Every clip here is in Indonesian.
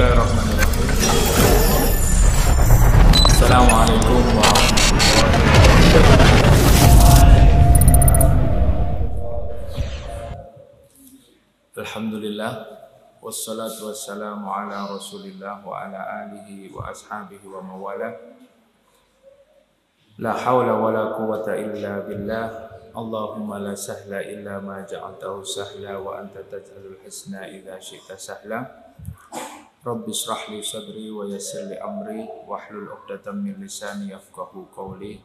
Bismillahirrahmanirrahim. Assalamualaikum warahmatullahi wabarakatuh. Alhamdulillah, wassalatu wassalamu ala rasulillah wa ala alihi wa ashabihi wa mawala. La hawla wa la quwata illa billah. Allahumma la sahla illa ma ja'altahu sahla wa anta taj'alul husna idza syi'ta sahla. Rabbi shrah li sadri wa yassir li amri wahlul 'uqdatam min lisani yafqahu qawli.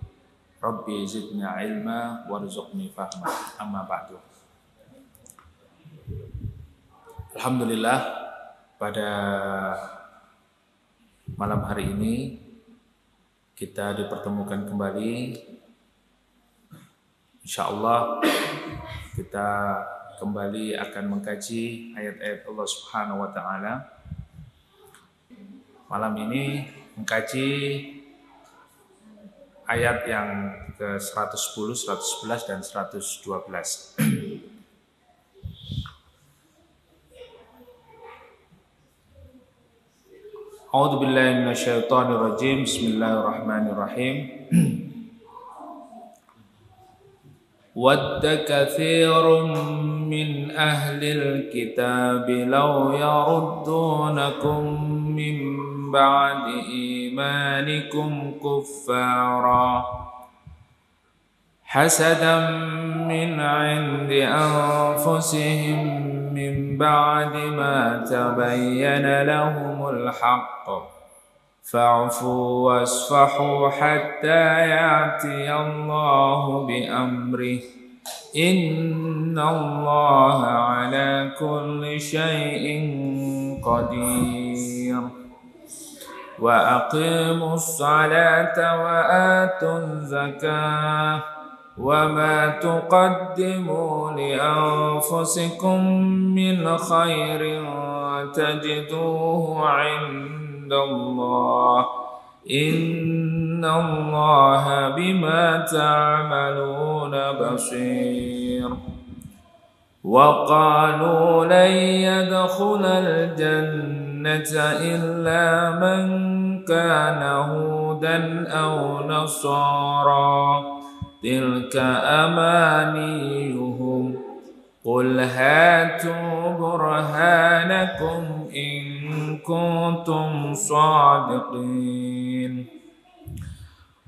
Rabbi zidni ilma warzuqni fahma. Amma ba'du. Alhamdulillah, pada malam hari ini kita dipertemukan kembali. Insyaallah kita kembali akan mengkaji ayat-ayat Allah Subhanahu wa taala. Malam ini mengkaji ayat yang ke-110, 111 dan 112. A'udzu billahi minasyaitonir rajim. Bismillahirrahmanirrahim. Wadda katsirun min ahlil kitab law yaruddunakum min ba'di imanikum kuffara hasadan min 'indi anfusihim min ba'di ma tabayyana lahumul haqq fa'fu wasfahu hatta ya'ti Allahu bi amrih innallaha ala kulli syai'in qadir wa aqimus salata wa atuz zakah wa ma tuqaddimu li anfusikum min khairin tajiduhu 'indallah innallaha bima ta'maluna basir wa qalu lan yadkhulal jannata illa man kana hudan aw nasara tilka amaniyuhum qul hatu burhanakum in kuntum shadiqin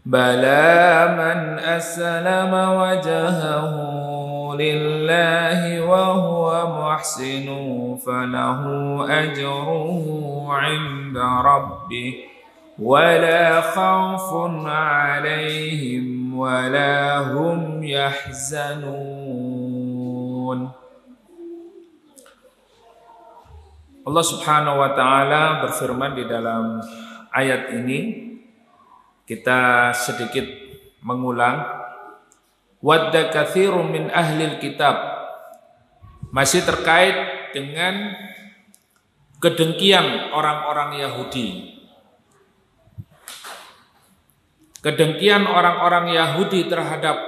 bala man aslama wajhahu lillahi wa huwa muhsinun falahu ajruhu 'inda rabbih wala khawfun 'alaihim wala hum yahzanun. Allah Subhanahu wa taala berfirman di dalam ayat ini, kita sedikit mengulang, wadda katsirun min ahlil kitab, masih terkait dengan kedengkian orang-orang Yahudi. Kedengkian orang-orang Yahudi terhadap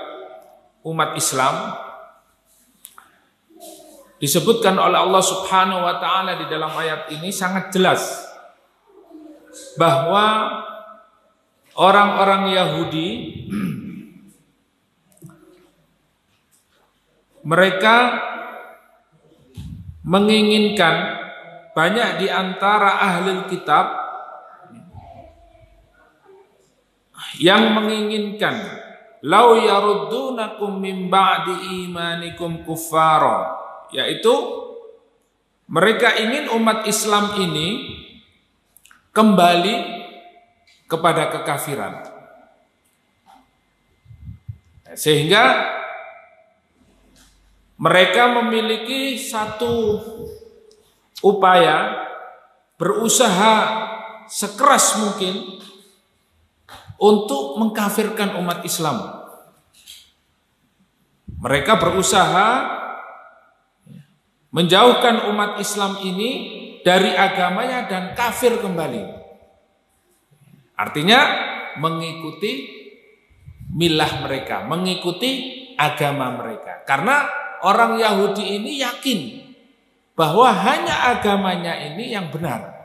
umat Islam disebutkan oleh Allah Subhanahu wa taala di dalam ayat ini sangat jelas bahwa orang-orang Yahudi mereka menginginkan, banyak di antara ahli kitab yang menginginkan lau yaruddunakum min ba'di imanikum kuffara, yaitu mereka ingin umat Islam ini kembali kepada kekafiran, sehingga mereka memiliki satu upaya, berusaha sekeras mungkin untuk mengkafirkan umat Islam. Mereka berusaha menjauhkan umat Islam ini dari agamanya dan kafir kembali. Artinya mengikuti milah mereka, mengikuti agama mereka. Karena orang Yahudi ini yakin bahwa hanya agamanya ini yang benar.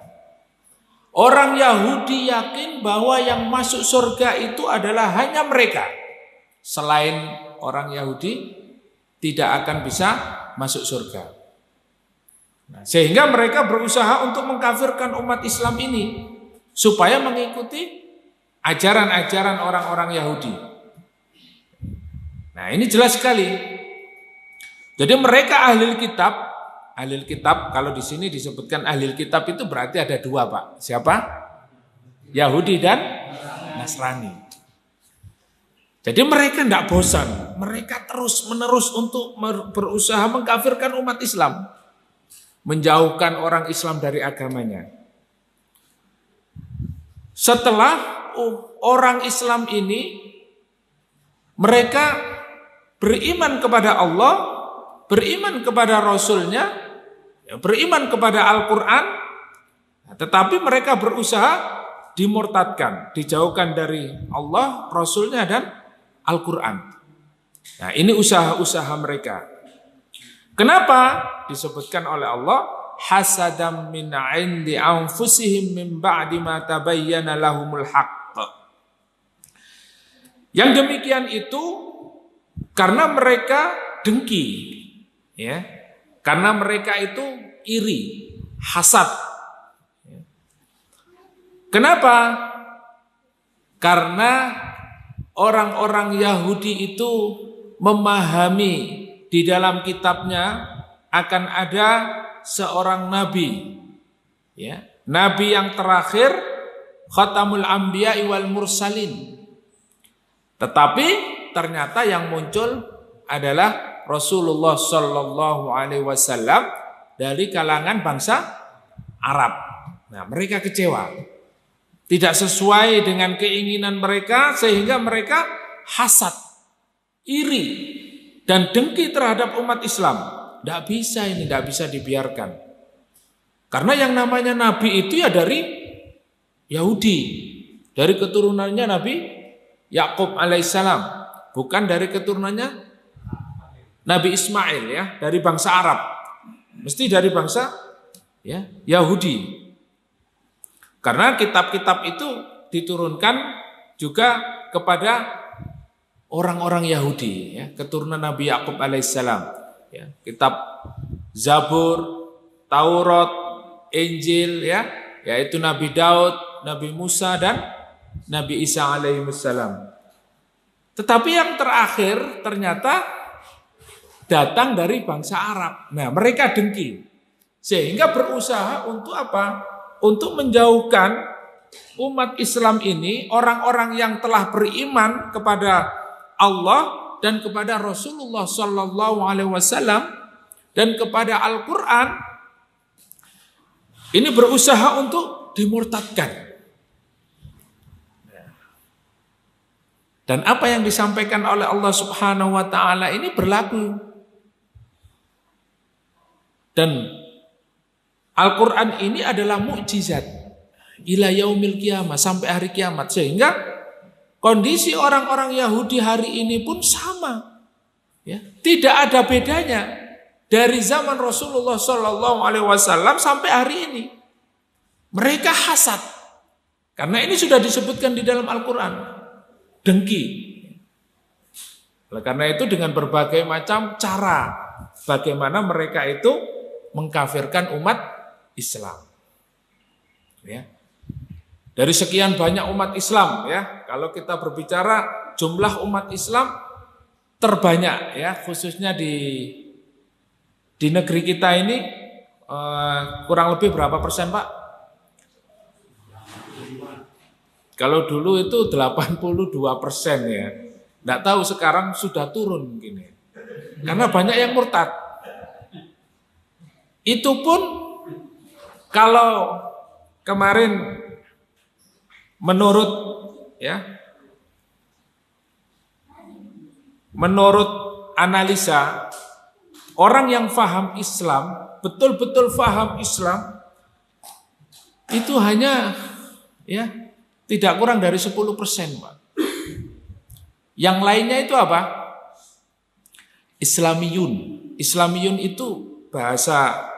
Orang Yahudi yakin bahwa yang masuk surga itu adalah hanya mereka. Selain orang Yahudi tidak akan bisa masuk surga. Nah, sehingga mereka berusaha untuk mengkafirkan umat Islam ini supaya mengikuti ajaran-ajaran orang-orang Yahudi. Nah, ini jelas sekali. Jadi mereka ahli kitab, kalau di sini disebutkan ahli kitab itu berarti ada dua, Pak. Siapa? Yahudi dan Nasrani. Jadi mereka tidak bosan. Mereka terus menerus untuk berusaha mengkafirkan umat Islam. Menjauhkan orang Islam dari agamanya. Setelah orang Islam ini, mereka beriman kepada Allah, beriman kepada Rasulnya, beriman kepada Al-Quran, tetapi mereka berusaha dimurtadkan, dijauhkan dari Allah, Rasulnya, dan Al-Quran. Nah, ini usaha-usaha mereka. Kenapa? Disebutkan oleh Allah, hasadam min 'indi anfusihim min ba'di ma tabayyana lahumul haqq. Yang demikian itu karena mereka dengki, ya. Karena mereka itu iri, hasad. Kenapa? Karena orang-orang Yahudi itu memahami di dalam kitabnya akan ada seorang nabi, ya, nabi yang terakhir, khatamul anbiya wal mursalin. Tetapi ternyata yang muncul adalah Rasulullah Shallallahu Alaihi Wasallam dari kalangan bangsa Arab. Nah, mereka kecewa, tidak sesuai dengan keinginan mereka, sehingga mereka hasad, iri, dan dengki terhadap umat Islam. Tidak bisa ini, tidak bisa dibiarkan. Karena yang namanya Nabi itu ya dari Yahudi, dari keturunannya Nabi Yakub alaihissalam, bukan dari keturunannya Nabi Ismail, ya, dari bangsa Arab, mesti dari bangsa, ya, Yahudi. Karena kitab-kitab itu diturunkan juga kepada orang-orang Yahudi, ya, keturunan Nabi Yakub alaihissalam, ya, kitab Zabur, Taurat, Injil, ya, yaitu Nabi Daud, Nabi Musa, dan Nabi Isa alaihissalam. Tetapi yang terakhir ternyata datang dari bangsa Arab. Nah, mereka dengki, sehingga berusaha untuk apa? Untuk menjauhkan umat Islam ini, orang-orang yang telah beriman kepada Allah dan kepada Rasulullah Sallallahu Alaihi Wasallam dan kepada Al-Quran, ini berusaha untuk dimurtadkan. Dan apa yang disampaikan oleh Allah Subhanahu Wa Taala ini berlaku. Dan Al-Quran ini adalah mukjizat ila yaumil qiyamah, sampai hari kiamat, sehingga kondisi orang-orang Yahudi hari ini pun sama, ya, tidak ada bedanya dari zaman Rasulullah Shallallahu Alaihi Wasallam sampai hari ini. Mereka hasad, karena ini sudah disebutkan di dalam Al-Quran, dengki. Oleh karena itu dengan berbagai macam cara bagaimana mereka itu mengkafirkan umat Islam, ya. Dari sekian banyak umat Islam, ya, kalau kita berbicara jumlah umat Islam terbanyak, ya, khususnya di negeri kita ini, kurang lebih berapa persen, Pak? Kalau dulu itu 82%, ya. Nggak tahu sekarang sudah turun mungkin, ya. Karena banyak yang murtad. Itu pun kalau kemarin menurut analisa orang yang faham Islam, betul-betul faham Islam, itu hanya, ya, tidak kurang dari 10%, Pak. Yang lainnya itu apa? Islamiyun. Islamiyun itu bahasa,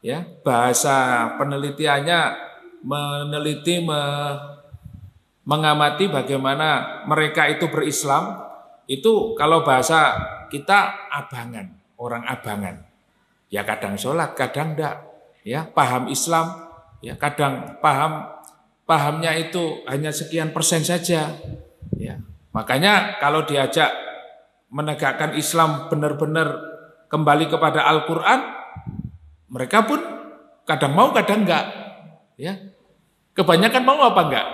ya, bahasa penelitiannya meneliti, mengamati bagaimana mereka itu berislam, itu kalau bahasa kita abangan, orang abangan. Ya kadang sholat, kadang enggak. Ya, paham Islam, ya kadang pahamnya itu hanya sekian persen saja. Ya, makanya kalau diajak menegakkan Islam benar-benar kembali kepada Al-Quran, mereka pun kadang mau, kadang enggak. Ya, kebanyakan mau apa enggak?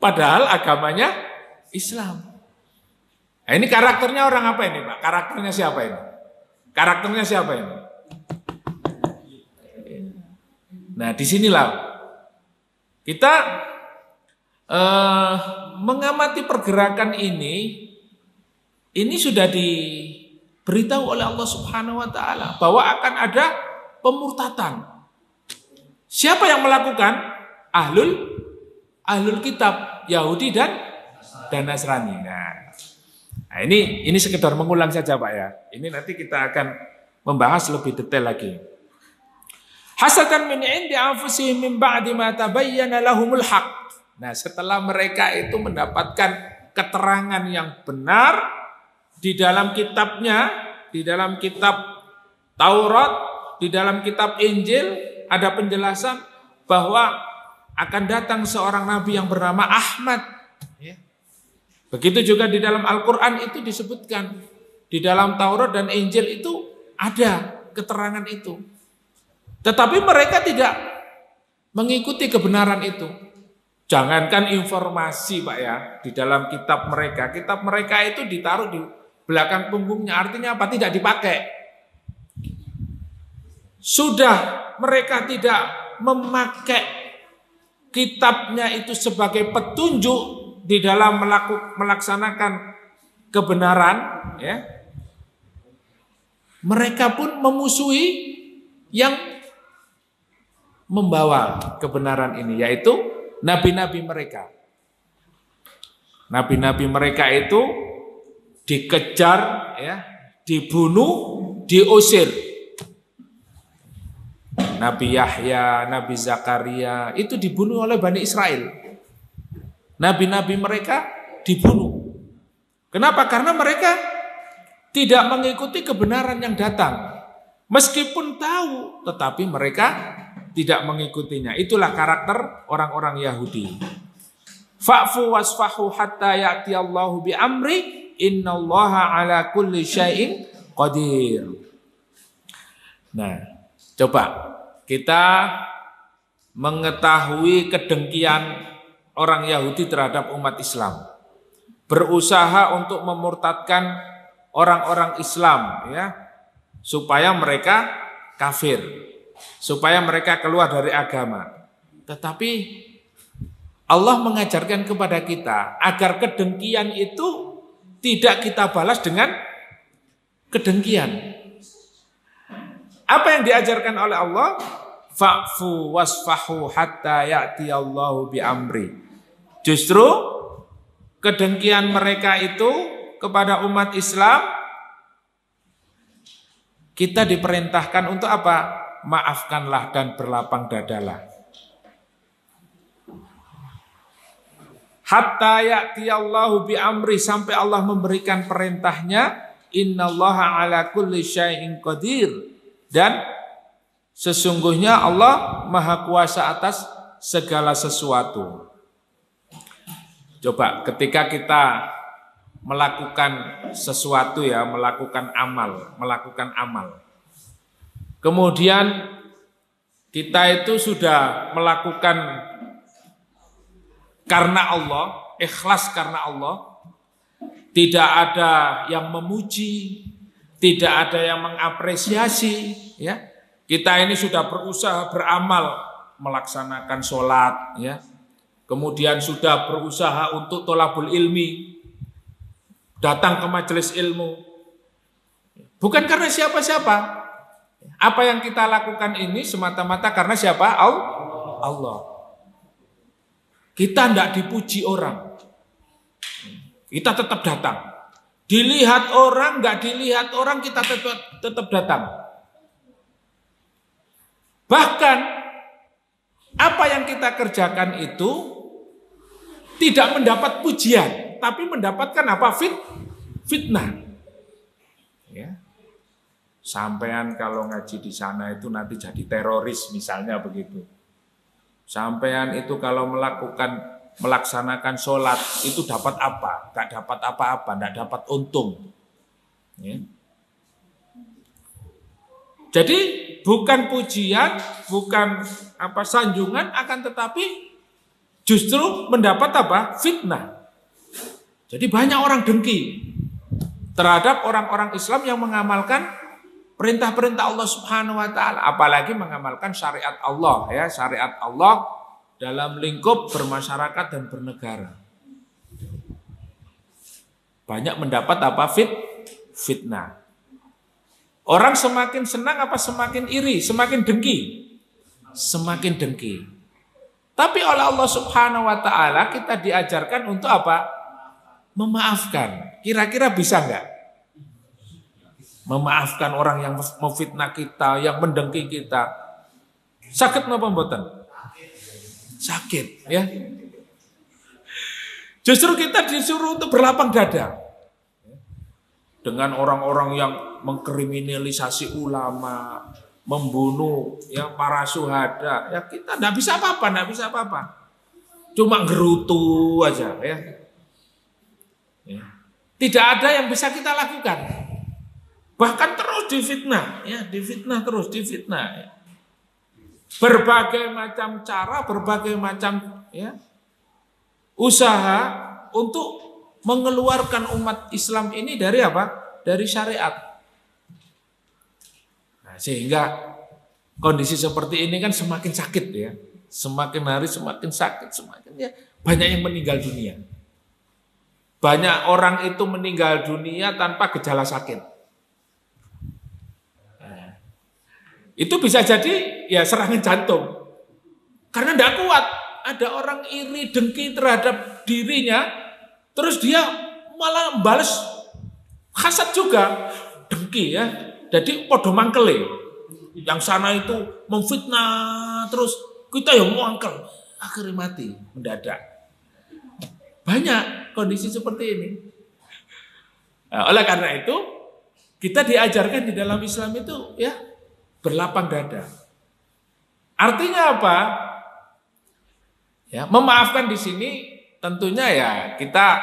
Padahal agamanya Islam. Nah, ini karakternya orang apa ini, Pak? Karakternya siapa ini? Karakternya siapa ini? Nah, disinilah kita mengamati pergerakan ini sudah diberitahu oleh Allah Subhanahu Wa Taala bahwa akan ada pemurtatan. Siapa yang melakukan? Ahlul kitab, Yahudi dan Nasrani. Nah, ini sekedar mengulang saja Pak ya. Ini nanti kita akan membahas lebih detail lagi. Hasadan min indi anfusihim min ba'di ma tabayyana lahumul haq. Nah, setelah mereka itu mendapatkan keterangan yang benar di dalam kitabnya, di dalam kitab Taurat, di dalam kitab Injil ada penjelasan bahwa akan datang seorang nabi yang bernama Ahmad. Begitu juga di dalam Al-Quran itu disebutkan. Di dalam Taurat dan Injil itu ada keterangan itu. Tetapi mereka tidak mengikuti kebenaran itu. Jangankan informasi Pak ya, di dalam kitab mereka. Kitab mereka itu ditaruh di belakang punggungnya. Artinya apa? Tidak dipakai. Sudah mereka tidak memakai kitabnya itu sebagai petunjuk di dalam melaksanakan kebenaran, ya, mereka pun memusuhi yang membawa kebenaran ini, yaitu nabi-nabi mereka. Nabi-nabi mereka itu dikejar, ya, dibunuh, diusir. Nabi Yahya, Nabi Zakaria itu dibunuh oleh Bani Israel. Nabi-nabi mereka dibunuh. Kenapa? Karena mereka tidak mengikuti kebenaran yang datang. Meskipun tahu, tetapi mereka tidak mengikutinya. Itulah karakter orang-orang Yahudi. Fa'fu wasfahu hatta ya'tiyallahu bi'amri innallaha ala kulli syai'in qadir. Nah, coba kita mengetahui kedengkian orang Yahudi terhadap umat Islam, berusaha untuk memurtadkan orang-orang Islam, ya, supaya mereka kafir, supaya mereka keluar dari agama. Tetapi Allah mengajarkan kepada kita agar kedengkian itu tidak kita balas dengan kedengkian. Apa yang diajarkan oleh Allah? Fa'fu wasfahu hatta ya'tiyallahu bi'amri. Justru kedengkian mereka itu kepada umat Islam, kita diperintahkan untuk apa? Maafkanlah dan berlapang dadalah. Hatta ya'tiyallahu bi'amri, sampai Allah memberikan perintahnya, innallaha ala kulli syai'in qadir, dan sesungguhnya Allah maha kuasa atas segala sesuatu. Coba ketika kita melakukan sesuatu, ya, melakukan amal. Kemudian kita itu sudah melakukan karena Allah, ikhlas karena Allah. Tidak ada yang memuji, tidak ada yang mengapresiasi, ya. Kita ini sudah berusaha beramal, melaksanakan sholat, ya. Kemudian sudah berusaha untuk tholabul ilmi, datang ke majelis ilmu. Bukan karena siapa-siapa. Apa yang kita lakukan ini semata-mata karena siapa? Allah. Kita tidak dipuji orang. Kita tetap datang. Dilihat orang, nggak dilihat orang, kita tetap datang. Bahkan apa yang kita kerjakan itu tidak mendapat pujian, tapi mendapatkan apa? Fitnah. Ya. Sampean kalau ngaji di sana itu nanti jadi teroris misalnya begitu. Sampean itu kalau melaksanakan sholat itu dapat apa? Gak dapat apa-apa, gak dapat untung. Ya. Jadi bukan pujian, bukan sanjungan, akan tetapi justru mendapat apa? Fitnah. Jadi banyak orang dengki terhadap orang-orang Islam yang mengamalkan perintah-perintah Allah Subhanahu wa taala, apalagi mengamalkan syariat Allah, ya, syariat Allah dalam lingkup bermasyarakat dan bernegara. Banyak mendapat apa? Fitnah. Orang semakin senang apa semakin iri, semakin dengki? Semakin dengki. Tapi oleh Allah Subhanahu wa taala kita diajarkan untuk apa? Memaafkan. Kira-kira bisa enggak? Memaafkan orang yang memfitnah kita, yang mendengki kita. Sakit napa mboten? Sakit, ya. Justru kita disuruh untuk berlapang dada dengan orang-orang yang mengkriminalisasi ulama, membunuh ya para syuhada. Ya kita enggak bisa apa-apa, Cuma gerutu aja, ya. Tidak ada yang bisa kita lakukan. Bahkan terus difitnah, ya, difitnah. Ya. Berbagai macam cara, berbagai macam ya usaha untuk mengeluarkan umat Islam ini dari apa? Dari syariat. Nah, sehingga kondisi seperti ini kan semakin sakit, ya. Semakin hari semakin sakit, semakin ya banyak yang meninggal dunia. Banyak orang itu meninggal dunia tanpa gejala sakit. Itu bisa jadi ya serangan jantung. Karena tidak kuat. Ada orang iri, dengki terhadap dirinya, terus dia malah membalas hasad juga, dengki, ya. Jadi podo mangkele. Yang sana itu memfitnah, terus kita yang mangkel, akhirnya mati mendadak. Banyak kondisi seperti ini. Nah, oleh karena itu kita diajarkan di dalam Islam itu ya berlapang dada. Artinya apa? Ya, memaafkan di sini tentunya ya kita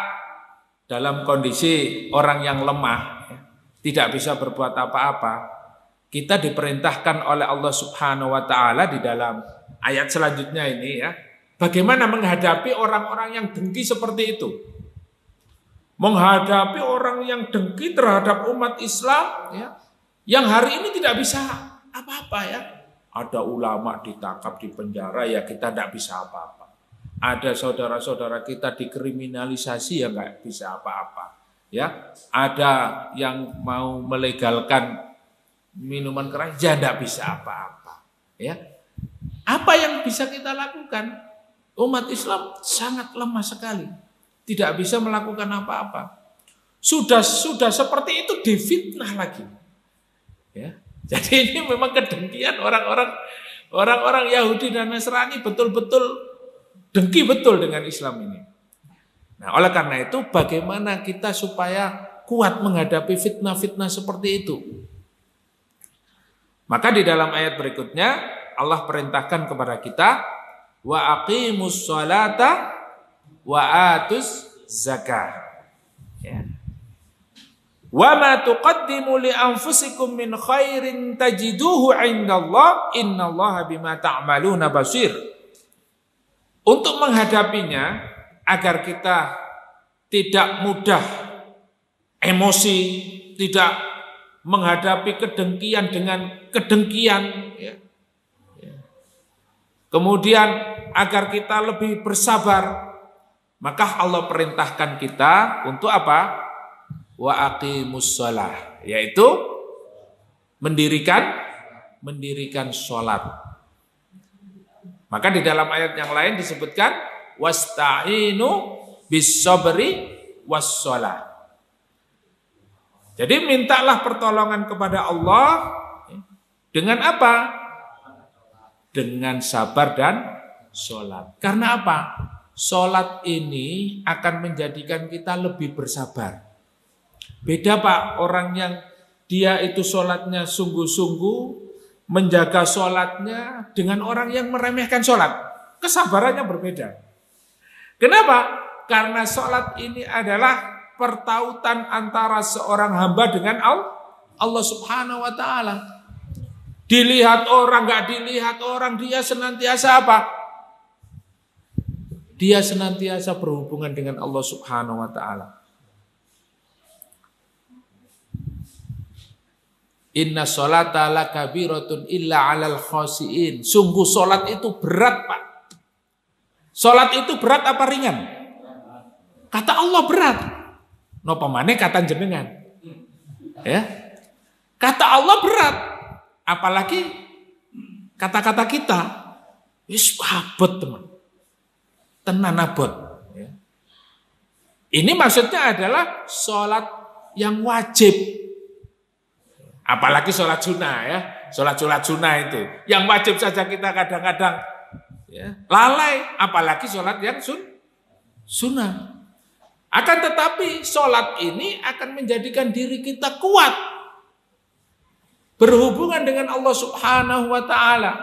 dalam kondisi orang yang lemah, ya, tidak bisa berbuat apa-apa. Kita diperintahkan oleh Allah Subhanahu wa taala di dalam ayat selanjutnya ini, ya, bagaimana menghadapi orang-orang yang dengki seperti itu. Menghadapi orang yang dengki terhadap umat Islam, ya, yang hari ini tidak bisa apa-apa, ya. Ada ulama ditangkap di penjara, ya kita tidak bisa apa-apa. Ada saudara-saudara kita dikriminalisasi, ya nggak bisa apa-apa. Ya, ada yang mau melegalkan minuman keras, ya tidak bisa apa-apa. Ya, apa yang bisa kita lakukan? Umat Islam sangat lemah sekali, tidak bisa melakukan apa-apa. Sudah seperti itu difitnah lagi. Ya. Jadi ini memang kedengkian orang-orang Yahudi dan Nasrani betul-betul dengki betul dengan Islam ini. Nah, oleh karena itu bagaimana kita supaya kuat menghadapi fitnah-fitnah seperti itu? Maka di dalam ayat berikutnya Allah perintahkan kepada kita wa aqimus sholata wa atuz zakah. Ya. Wa ma tuqaddimu li anfusikum min khairin tajiduhu 'indallah innallaha bima ta'maluna basir. Untuk menghadapinya agar kita tidak mudah emosi, tidak menghadapi kedengkian dengan kedengkian, ya. Kemudian agar kita lebih bersabar, maka Allah perintahkan kita untuk apa? Wa aqimus shalah, yaitu mendirikan sholat. Maka di dalam ayat yang lain disebutkan wasta'inu bis sabri was shalah. Jadi mintalah pertolongan kepada Allah dengan apa? dengan sabar dan sholat. Karena apa? Sholat ini akan menjadikan kita lebih bersabar. Beda Pak, orang yang dia itu sholatnya sungguh-sungguh, menjaga sholatnya dengan orang yang meremehkan sholat. Kesabarannya berbeda. Kenapa? Karena sholat ini adalah pertautan antara seorang hamba dengan Allah Subhanahu wa ta'ala. Dilihat orang, gak dilihat orang, dia senantiasa apa? Dia senantiasa berhubungan dengan Allah Subhanahu wa ta'ala. Inna sholata lakabiratun illa alal khasiin. Sungguh sholat itu berat Pak. Sholat itu berat apa ringan? Kata Allah berat. Napa maneh kata jenengan. Ya. Kata Allah berat. Apalagi kata-kata kita. Wis abot teman. Tenan abot. Ya. Ini maksudnya adalah sholat yang wajib. Apalagi sholat sunnah ya. Sholat sunnah itu. Yang wajib saja kita kadang-kadang ya, lalai. Apalagi sholat yang sunnah. Akan tetapi sholat ini akan menjadikan diri kita kuat. Berhubungan dengan Allah Subhanahu wa ta'ala.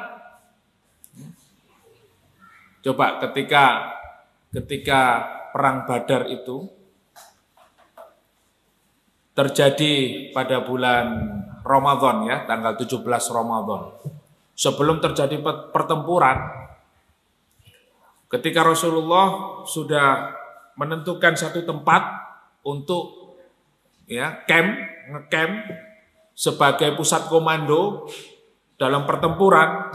Coba ketika perang Badar itu terjadi pada bulan Ramadan ya, tanggal 17 Ramadan. Sebelum terjadi pertempuran, ketika Rasulullah sudah menentukan satu tempat untuk ya ngecamp sebagai pusat komando dalam pertempuran,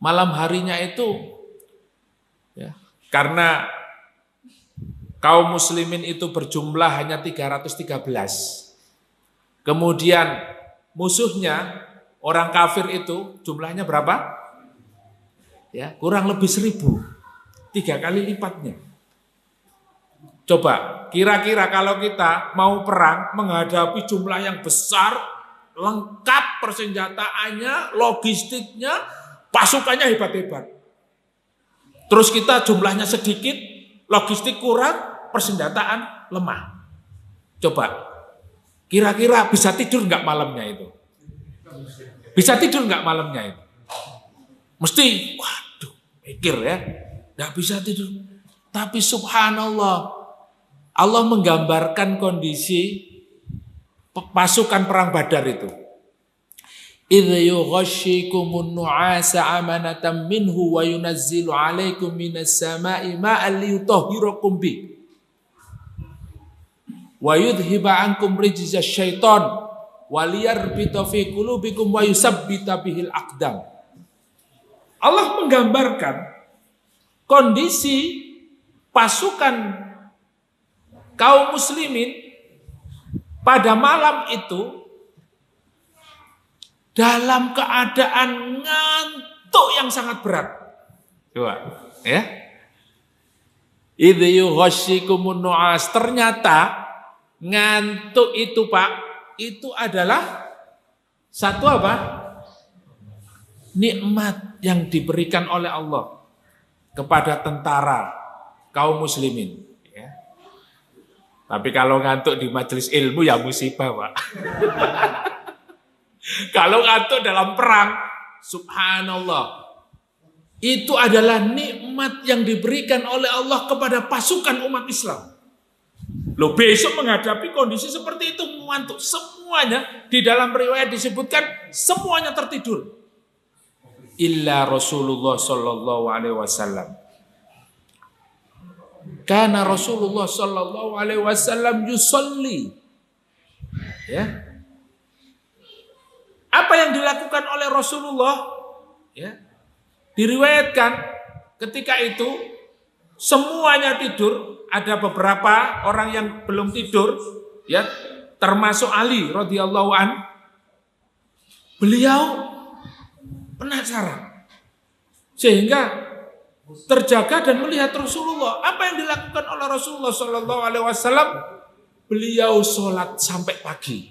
malam harinya itu ya, karena kaum muslimin itu berjumlah hanya 313. Kemudian musuhnya orang kafir itu jumlahnya berapa? Ya, kurang lebih 1.000. 3 kali lipatnya. Coba, kira-kira kalau kita mau perang menghadapi jumlah yang besar, lengkap persenjataannya, logistiknya, pasukannya hebat-hebat. Terus kita jumlahnya sedikit, logistik kurang, persenjataan lemah. Coba, kira-kira bisa tidur nggak malamnya itu? Bisa tidur nggak malamnya itu? Mesti, waduh, mikir ya, nggak bisa tidur. Tapi subhanallah, Allah menggambarkan kondisi pasukan perang Badar itu. Idh yughashshikumun nu'asa amanatan minhu wa yunazzilu 'alaikum minas sama'i ma'an liyutahhirakum bi wa yudhhiba 'ankum rijza syaiton wa liyarbita fi qulubikum wa yusabbita bihil aqdam. Allah menggambarkan kondisi pasukan kaum muslimin pada malam itu dalam keadaan ngantuk yang sangat berat. Coba, ya. Idh yughashshikumun nu'as. Ternyata ngantuk itu Pak, itu adalah satu apa? Nikmat yang diberikan oleh Allah kepada tentara kaum muslimin. Tapi kalau ngantuk di majelis ilmu ya musibah Pak. Kalau ngantuk dalam perang, subhanallah, itu adalah nikmat yang diberikan oleh Allah kepada pasukan umat Islam. Loh, besok menghadapi kondisi seperti itu ngantuk semuanya, di dalam riwayat disebutkan semuanya tertidur. Illa Rasulullah sallallahu alaihi wasallam. Karena Rasulullah sallallahu alaihi wasallam yusolli. Ya. Apa yang dilakukan oleh Rasulullah? Ya. Diriwayatkan ketika itu semuanya tidur, ada beberapa orang yang belum tidur, ya, termasuk Ali radhiyallahu an. Beliau penasaran sehingga terjaga dan melihat Rasulullah. Apa yang dilakukan oleh Rasulullah sallallahu alaihi wasallam? Beliau sholat sampai pagi.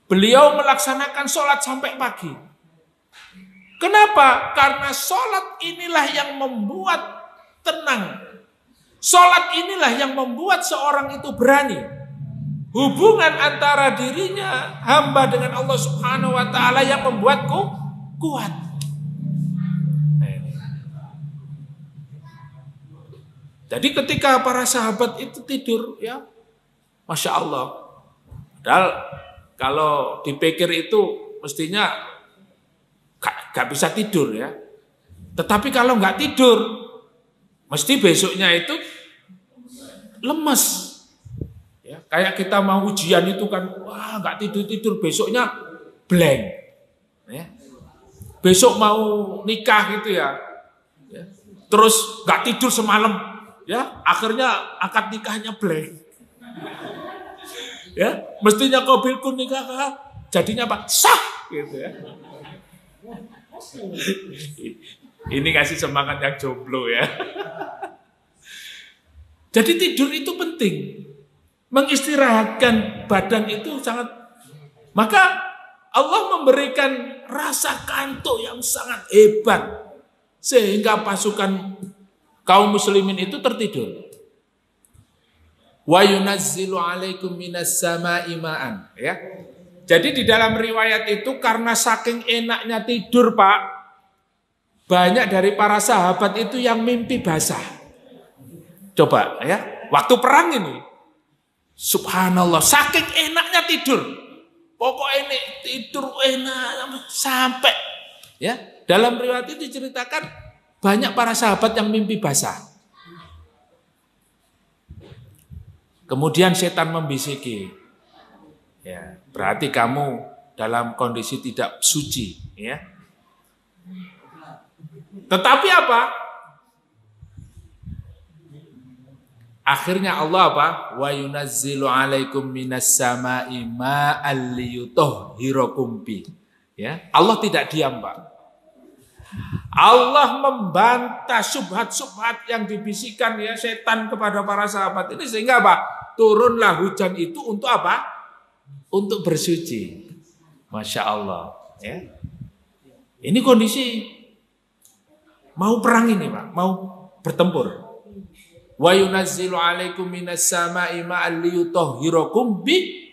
Beliau melaksanakan sholat sampai pagi. Kenapa? Karena sholat inilah yang membuat tenang. Sholat inilah yang membuat seorang itu berani. Hubungan antara dirinya hamba dengan Allah Subhanahu wa taala yang membuatku kuat. Jadi ketika para sahabat itu tidur, ya, Masya Allah. Padahal kalau dipikir itu mestinya gak bisa tidur, ya. Tetapi kalau nggak tidur, mesti besoknya itu lemes. Ya, kayak kita mau ujian itu kan, wah nggak tidur besoknya blank. Ya. Besok mau nikah gitu ya, terus nggak tidur semalam, ya akhirnya akad nikahnya blank. Ya, mestinya qabilkun nikah jadinya apa? Sah gitu ya. Ini kasih semangat yang jomblo ya. Jadi tidur itu penting. Mengistirahatkan badan itu sangat. Maka Allah memberikan rasa kantuk yang sangat hebat sehingga pasukan kaum muslimin itu tertidur. Wa yunazzilu 'alaikum minas sama'i ma'an, ya. Jadi di dalam riwayat itu karena saking enaknya tidur, Pak, banyak dari para sahabat itu yang mimpi basah. Coba ya, waktu perang ini. Subhanallah, saking enaknya tidur. Pokoknya ini tidur enak sampai ya. Dalam riwayat itu diceritakan banyak para sahabat yang mimpi basah. Kemudian setan membisiki. Ya, berarti kamu dalam kondisi tidak suci, ya. Tetapi apa? Akhirnya Allah apa? Wa yunazzilu 'alaikum minas sama'i ma'an liyutahhirakum bi. Ya, Allah tidak diam, Pak. Allah membantah subhat-subhat yang dibisikkan ya setan kepada para sahabat ini sehingga apa? Turunlah hujan itu untuk apa? Untuk bersuci. Masya Allah. Ya. Ini kondisi mau perang ini, Pak, mau bertempur. Wa yunazzilu 'alaikum minas sama'i ma'an liyutahhirakum bi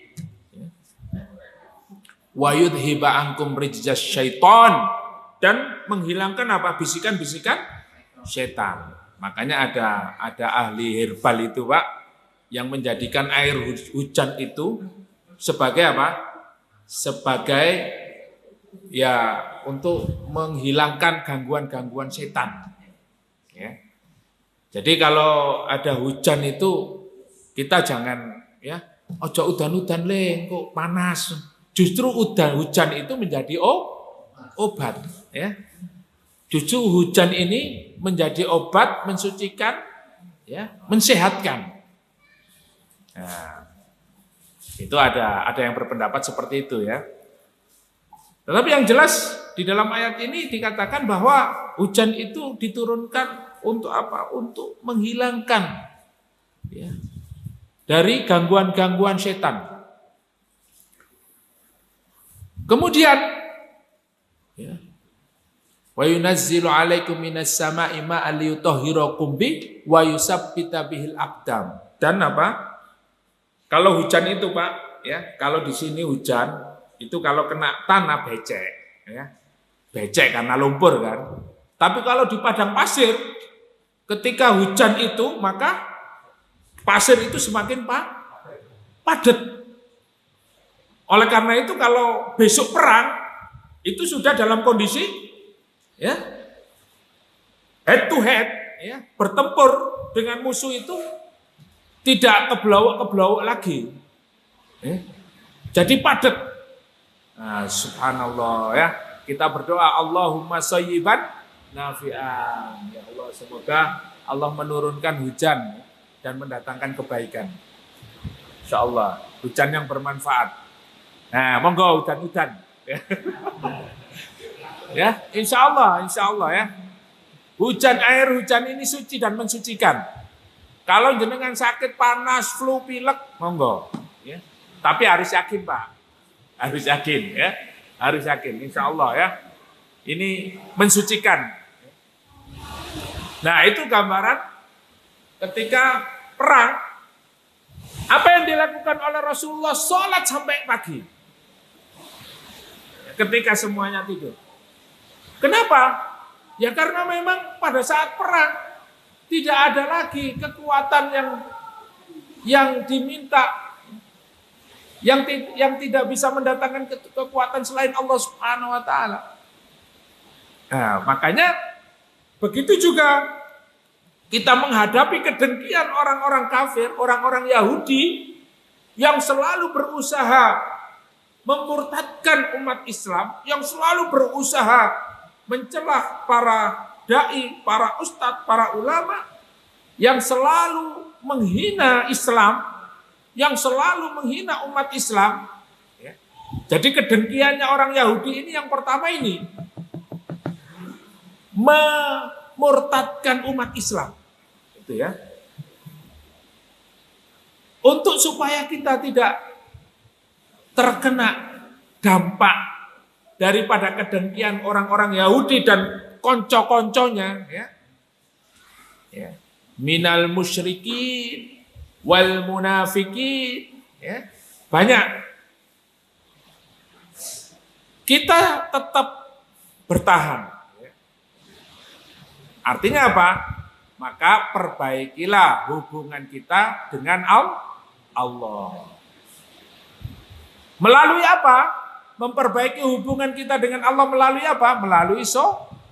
wa yudhiba ankum rijzas syaitan, dan menghilangkan apa? Bisikan-bisikan setan. Makanya ada ahli herbal itu, Pak, yang menjadikan air hujan itu sebagai apa? Sebagai ya untuk menghilangkan gangguan-gangguan setan. Ya. Jadi kalau ada hujan itu kita jangan ya ojo udan-udan le kok panas. Justru hujan itu menjadi obat ya. Justru hujan ini menjadi obat, mensucikan ya, mensehatkan. Nah, itu ada yang berpendapat seperti itu ya. Tetapi yang jelas di dalam ayat ini dikatakan bahwa hujan itu diturunkan untuk apa? Untuk menghilangkan ya, dari gangguan-gangguan setan. Kemudian ya, wa yunazzilu 'alaikum minas sama'i ma'an liyutahhirakum bi wa yusabbita bihil aqdam. Dan apa? Kalau hujan itu, Pak, ya, kalau di sini hujan itu kalau kena tanah becek, ya. Becek karena lumpur kan. Tapi kalau di padang pasir ketika hujan itu maka pasir itu semakin padat. Oleh karena itu kalau besok perang itu sudah dalam kondisi ya head to head ya, bertempur dengan musuh itu tidak keblawak lagi. Jadi padat. Nah, subhanallah ya. Kita berdoa Allahumma shayyiban nafi'an. Ya Allah, semoga Allah menurunkan hujan dan mendatangkan kebaikan. Insyaallah, hujan yang bermanfaat. Nah, monggo hujan-hujan. Ya, insyaallah ya. Air hujan ini suci dan mensucikan. Kalau jenengan sakit panas, flu, pilek, monggo. Ya. Tapi harus yakin, Pak. Harus yakin ya. Harus yakin, insya Allah ya. Ini mensucikan. Nah, itu gambaran ketika perang. Apa yang dilakukan oleh Rasulullah? Sholat sampai pagi. Ketika semuanya tidur. Kenapa? Ya karena memang pada saat perang tidak ada lagi kekuatan yang diminta, yang tidak bisa mendatangkan kekuatan selain Allah Subhanahu wa taala. Nah, makanya begitu juga kita menghadapi kedengkian orang-orang kafir, orang-orang Yahudi yang selalu berusaha memurtadkan umat Islam, yang selalu berusaha mencelah para dai, para ustadz, para ulama, yang selalu menghina Islam, yang selalu menghina umat Islam. Jadi kedengkiannya orang Yahudi ini yang pertama ini memurtadkan umat Islam. Itu ya. Untuk supaya kita tidak terkena dampak daripada kedengkian orang-orang Yahudi dan konco-konconya, ya. Minal musyrikin wal munafikin, ya. Banyak. Kita tetap bertahan. Artinya apa? Maka perbaikilah hubungan kita dengan Allah. Melalui apa? Memperbaiki hubungan kita dengan Allah melalui apa? Melalui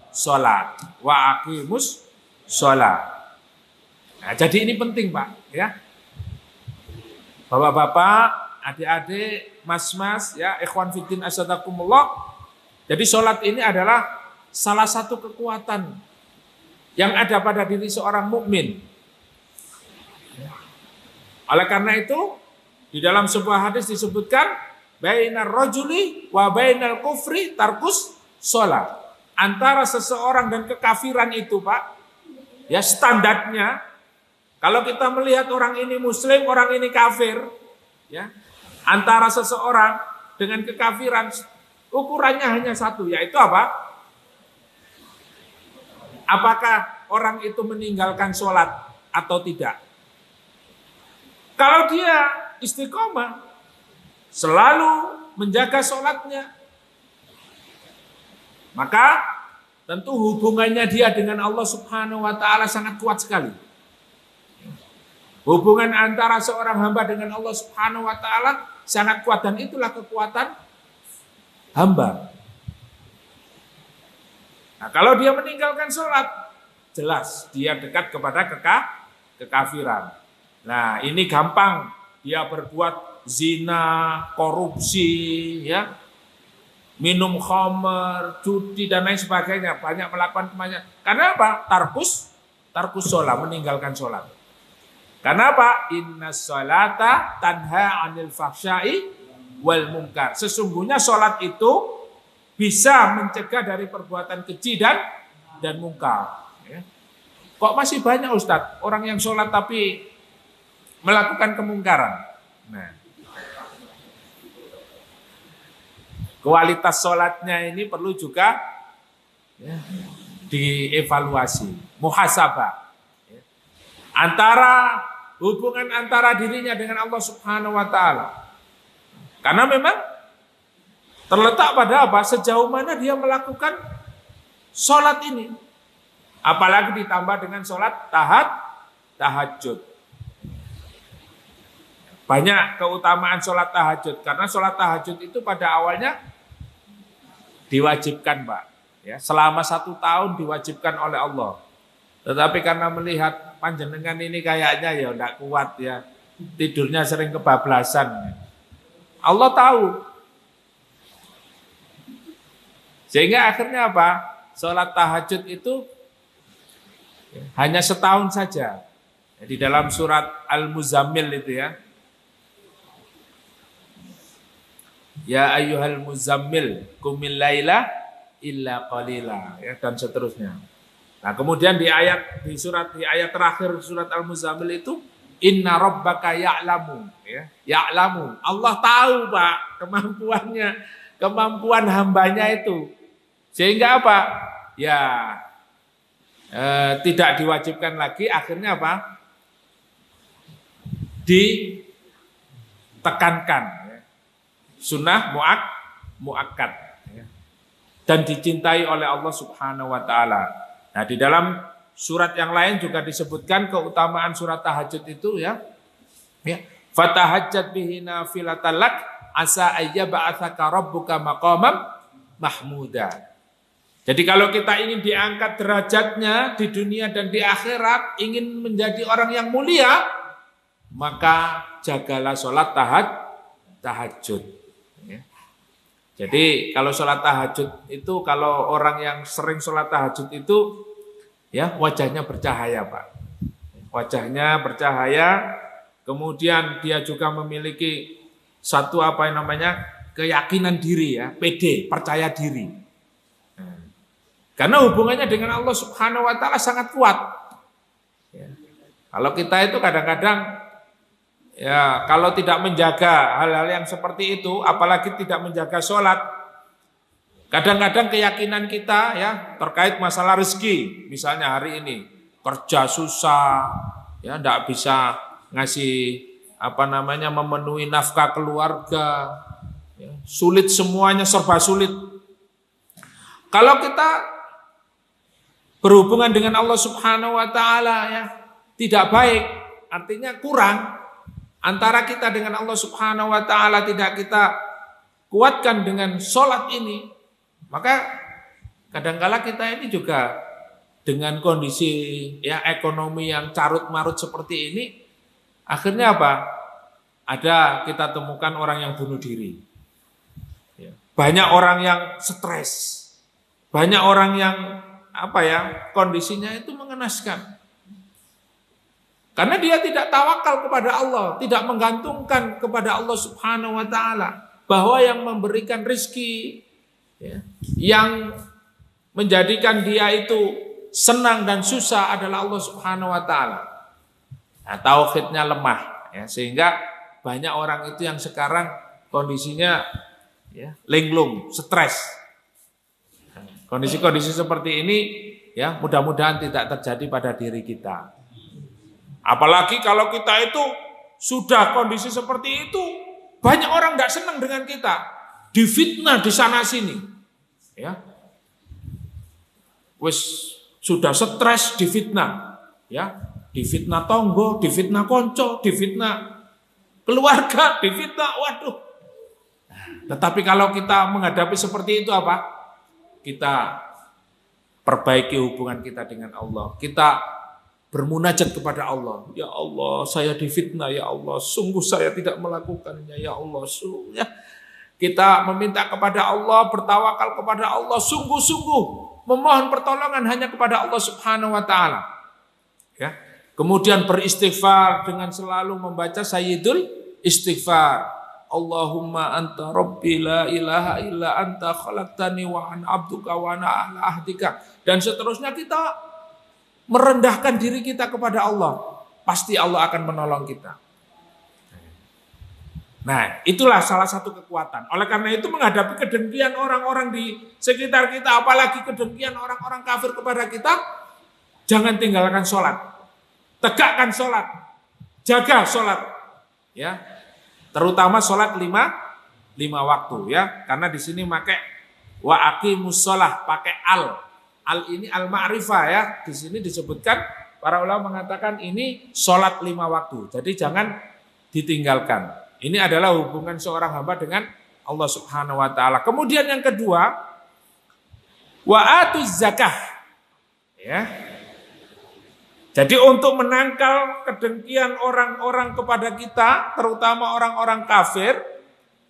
sholat. Wa aqimus sholat. Nah, jadi ini penting, Pak, ya. Bapak-bapak, adik-adik, mas-mas, ya, ikhwan fiddin asyadakumullah. Jadi sholat ini adalah salah satu kekuatan yang ada pada diri seorang mukmin. Oleh karena itu, di dalam sebuah hadis disebutkan bainar rajuli wa bainal kufri tarkus sholat. Antara seseorang dan kekafiran itu, Pak, ya standarnya, kalau kita melihat orang ini muslim, orang ini kafir, ya, antara seseorang dengan kekafiran ukurannya hanya satu, yaitu apa? Apakah orang itu meninggalkan sholat atau tidak? Kalau dia istiqomah, selalu menjaga sholatnya, maka tentu hubungannya dia dengan Allah Subhanahu wa taala sangat kuat sekali. Hubungan antara seorang hamba dengan Allah Subhanahu wa taala sangat kuat, dan itulah kekuatan hamba. Nah, kalau dia meninggalkan sholat, jelas dia dekat kepada kekafiran. Nah, ini gampang dia berbuat zina, korupsi, ya, minum khamr, judi dan lain sebagainya, banyak melakukan kemaksiatan. Karena apa? Tarkus sholat, meninggalkan sholat. Karena apa? Innas sholata tanha 'anil fahsya'i wal munkar. Sesungguhnya sholat itu bisa mencegah dari perbuatan keji dan mungkar. Ya. Kok masih banyak, Ustadz, orang yang sholat tapi melakukan kemungkaran? Nah, kualitas sholatnya ini perlu juga, ya, dievaluasi, muhasabah. Ya. Hubungan antara dirinya dengan Allah Subhanahu wa taala. Karena memang terletak pada apa? Sejauh mana dia melakukan sholat ini. Apalagi ditambah dengan sholat tahajud. Banyak keutamaan sholat tahajud. Karena sholat tahajud itu pada awalnya diwajibkan, Pak. Ya, selama 1 tahun diwajibkan oleh Allah. Tetapi karena melihat panjenengan ini kayaknya ya enggak kuat, ya, tidurnya sering kebablasan, Allah tahu. Sehingga akhirnya apa? Sholat tahajud itu hanya 1 tahun saja. Di dalam surat Al-Muzammil itu, ya. Ya ayyuhal muzammil qumil laila illa qalila, ya, dan seterusnya. Nah, kemudian di ayat terakhir surat Al-Muzammil itu inna rabbaka ya'lamu, ya. Ya'lamu. Allah tahu, Pak, kemampuan hambanya itu. Sehingga apa? Ya tidak diwajibkan lagi, akhirnya apa? Ditekankan. Sunnah muakkad. Dan dicintai oleh Allah Subhanahu wa taala. Nah, di dalam surat yang lain juga disebutkan keutamaan surat tahajud itu ya. Fatahajjat bihi nafilatan lak asa ayyab'atsaka rabbuka maqamam mahmuda. Jadi kalau kita ingin diangkat derajatnya di dunia dan di akhirat, ingin menjadi orang yang mulia, maka jagalah sholat tahajud. Ya. Jadi kalau sholat tahajud itu, kalau orang yang sering sholat tahajud itu, ya wajahnya bercahaya, Pak. Wajahnya bercahaya, kemudian dia juga memiliki satu keyakinan diri, ya, pede, percaya diri. Karena hubungannya dengan Allah Subhanahu wa taala sangat kuat. Ya. Kalau kita itu kadang-kadang ya kalau tidak menjaga hal-hal yang seperti itu, apalagi tidak menjaga sholat, kadang-kadang keyakinan kita ya terkait masalah rezeki, misalnya hari ini kerja susah, ya tidak bisa ngasih memenuhi nafkah keluarga, ya, sulit, semuanya serba sulit. Kalau kita berhubungan dengan Allah Subhanahu wa taala ya tidak baik, artinya kurang antara kita dengan Allah Subhanahu wa taala, tidak kita kuatkan dengan sholat ini, maka kadangkala kita ini juga dengan kondisi ya ekonomi yang carut-marut seperti ini, akhirnya apa? Ada kita temukan orang yang bunuh diri. Banyak orang yang stres. Banyak orang yang kondisinya itu mengenaskan. Karena dia tidak tawakal kepada Allah, tidak menggantungkan kepada Allah Subhanahu wa taala, bahwa yang memberikan rezeki, ya, yang menjadikan dia itu senang dan susah adalah Allah Subhanahu wa taala. Nah, tauhidnya lemah, ya, sehingga banyak orang itu yang sekarang kondisinya ya linglung, stres. Kondisi-kondisi seperti ini ya mudah-mudahan tidak terjadi pada diri kita. Apalagi kalau kita itu sudah kondisi seperti itu, banyak orang tidak senang dengan kita, difitnah di sana sini, ya, sudah stres difitnah, ya, difitnah tonggo, difitnah konco, difitnah keluarga, difitnah, waduh. Tetapi kalau kita menghadapi seperti itu apa? Kita perbaiki hubungan kita dengan Allah. Kita bermunajat kepada Allah. Ya Allah, saya difitnah, ya Allah. Sungguh saya tidak melakukannya, ya Allah. Ya. Kita meminta kepada Allah, bertawakal kepada Allah, sungguh-sungguh memohon pertolongan hanya kepada Allah Subhanahu wa taala. Ya. Kemudian beristighfar dengan selalu membaca sayyidul istighfar. Allahumma anta rabbi la ilaha illa anta khalaqtani wa ana abduka wa ana ala ahdika. Dan seterusnya kita merendahkan diri kita kepada Allah. Pasti Allah akan menolong kita. Nah, itulah salah satu kekuatan. Oleh karena itu menghadapi kedengkian orang-orang di sekitar kita, apalagi kedengkian orang-orang kafir kepada kita, jangan tinggalkan sholat. Tegakkan sholat. Jaga sholat. Ya. Terutama sholat lima waktu ya, karena di sini pakai wa aqimus sholah, pakai al ini al ma'rifah ya. Di sini disebutkan, para ulama mengatakan ini sholat 5 waktu, jadi jangan ditinggalkan. Ini adalah hubungan seorang hamba dengan Allah Subhanahu wa taala. Kemudian yang kedua, wa atuz zakah ya. Jadi untuk menangkal kedengkian orang-orang kepada kita, terutama orang-orang kafir,